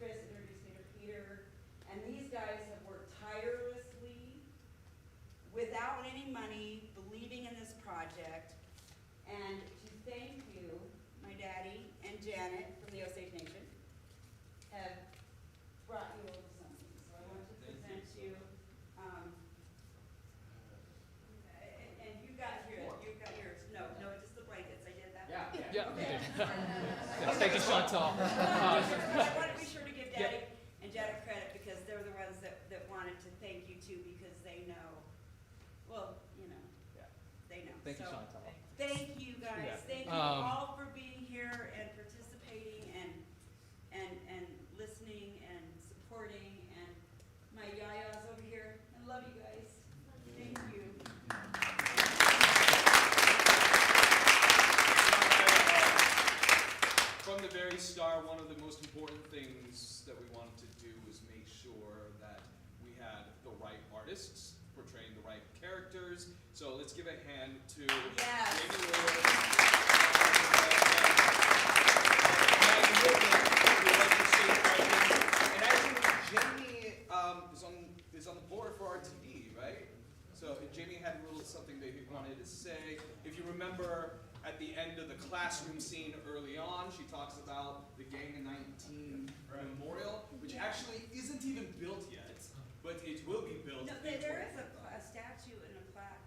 Chris introduced me to Peter, and these guys have worked tirelessly, without any money, believing in this project. And to thank you, my daddy and Janet from the Osage Nation have brought you over something. So I want to present you, and you've got yours. No, just the blankets. I did that. Yeah. Okay. Thank you, Chantal. I want to be sure to give Daddy and Janet credit, because they're the ones that wanted to thank you too, because they know, well, you know, they know. Thank you, So, Chantal. thank you guys. Yeah. Thank you all for being here and participating and listening and supporting, and my yayas over here. I love you guys. Thank you. From the very start, one of the most important things that we wanted to do was make sure that we had the right artists portraying the right characters. So let's give a hand to Jamie Lewis. And actually, Jamie is on the board for our TV, right? So Jamie had a little something that he wanted to say. If you remember, at the end of the classroom scene early on, she talks about the Gang of 19 memorial, which actually isn't even built yet, but it will be built. No, there is a statue and a plaque.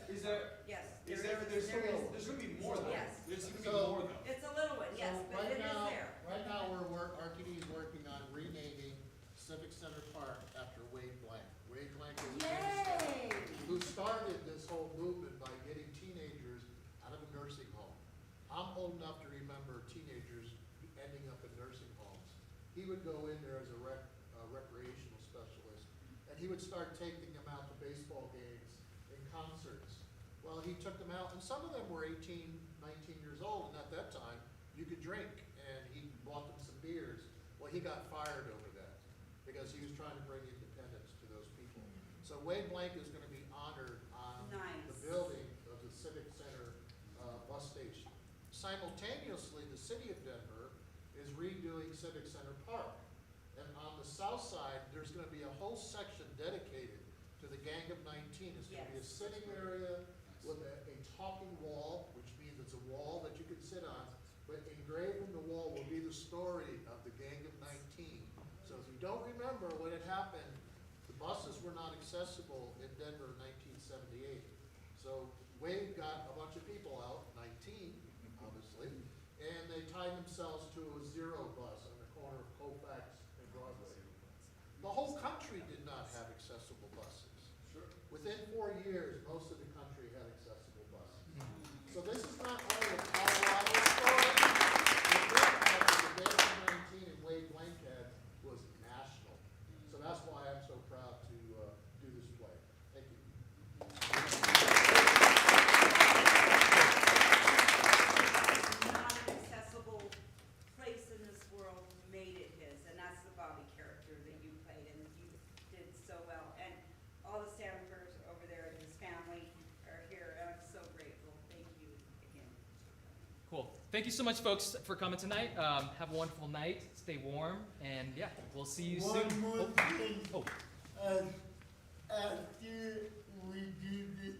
Is there? Yes. There's going to be more though. Yes. There's going to be more though. It's a little one, yes, but it is there. Right now, RTD is working on renaming Civic Center Park after Wade Blank. Wade Blank is the man who started this whole movement by getting teenagers out of a nursing home. I'm old enough to remember teenagers ending up in nursing homes. He would go in there as a recreational specialist, and he would start taking them out to baseball games and concerts. Well, he took them out, and some of them were 18, 19 years old, and at that time, you could drink, and he bought them some beers. Well, he got fired over that, because he was trying to bring independence to those people. So Wade Blank is going to be honored on the building of the Civic Center bus station. Simultaneously, the city of Denver is redoing Civic Center Park. And on the south side, there's going to be a whole section dedicated to the Gang of 19. It's going to be a sitting area with talking wall, which means it's a wall that you can sit on, but engraved in the wall will be the story of the Gang of 19. So if you don't remember when it happened, the buses were not accessible in Denver in 1978. So Wade got a bunch of people out, 19, obviously, and they tied themselves to a zero bus on the corner of Colfax and Broadway. The whole country did not have accessible buses. Sure. Within 4 years, most of the country had accessible buses. So this is not only a Colorado story. The impact of the Gang of 19 and Wade Blankhead was national. So that's why I'm so proud to do this play. Thank you. Not an accessible place in this world made it his, and that's the Bobby character that you played, and you did so well. And all the Sanfors over there and his family are here, and I'm so grateful. Thank you again. Cool. Thank you so much, folks, for coming tonight. Have a wonderful night. Stay warm, and yeah, we'll see you soon. One more thing. Oh. After we do this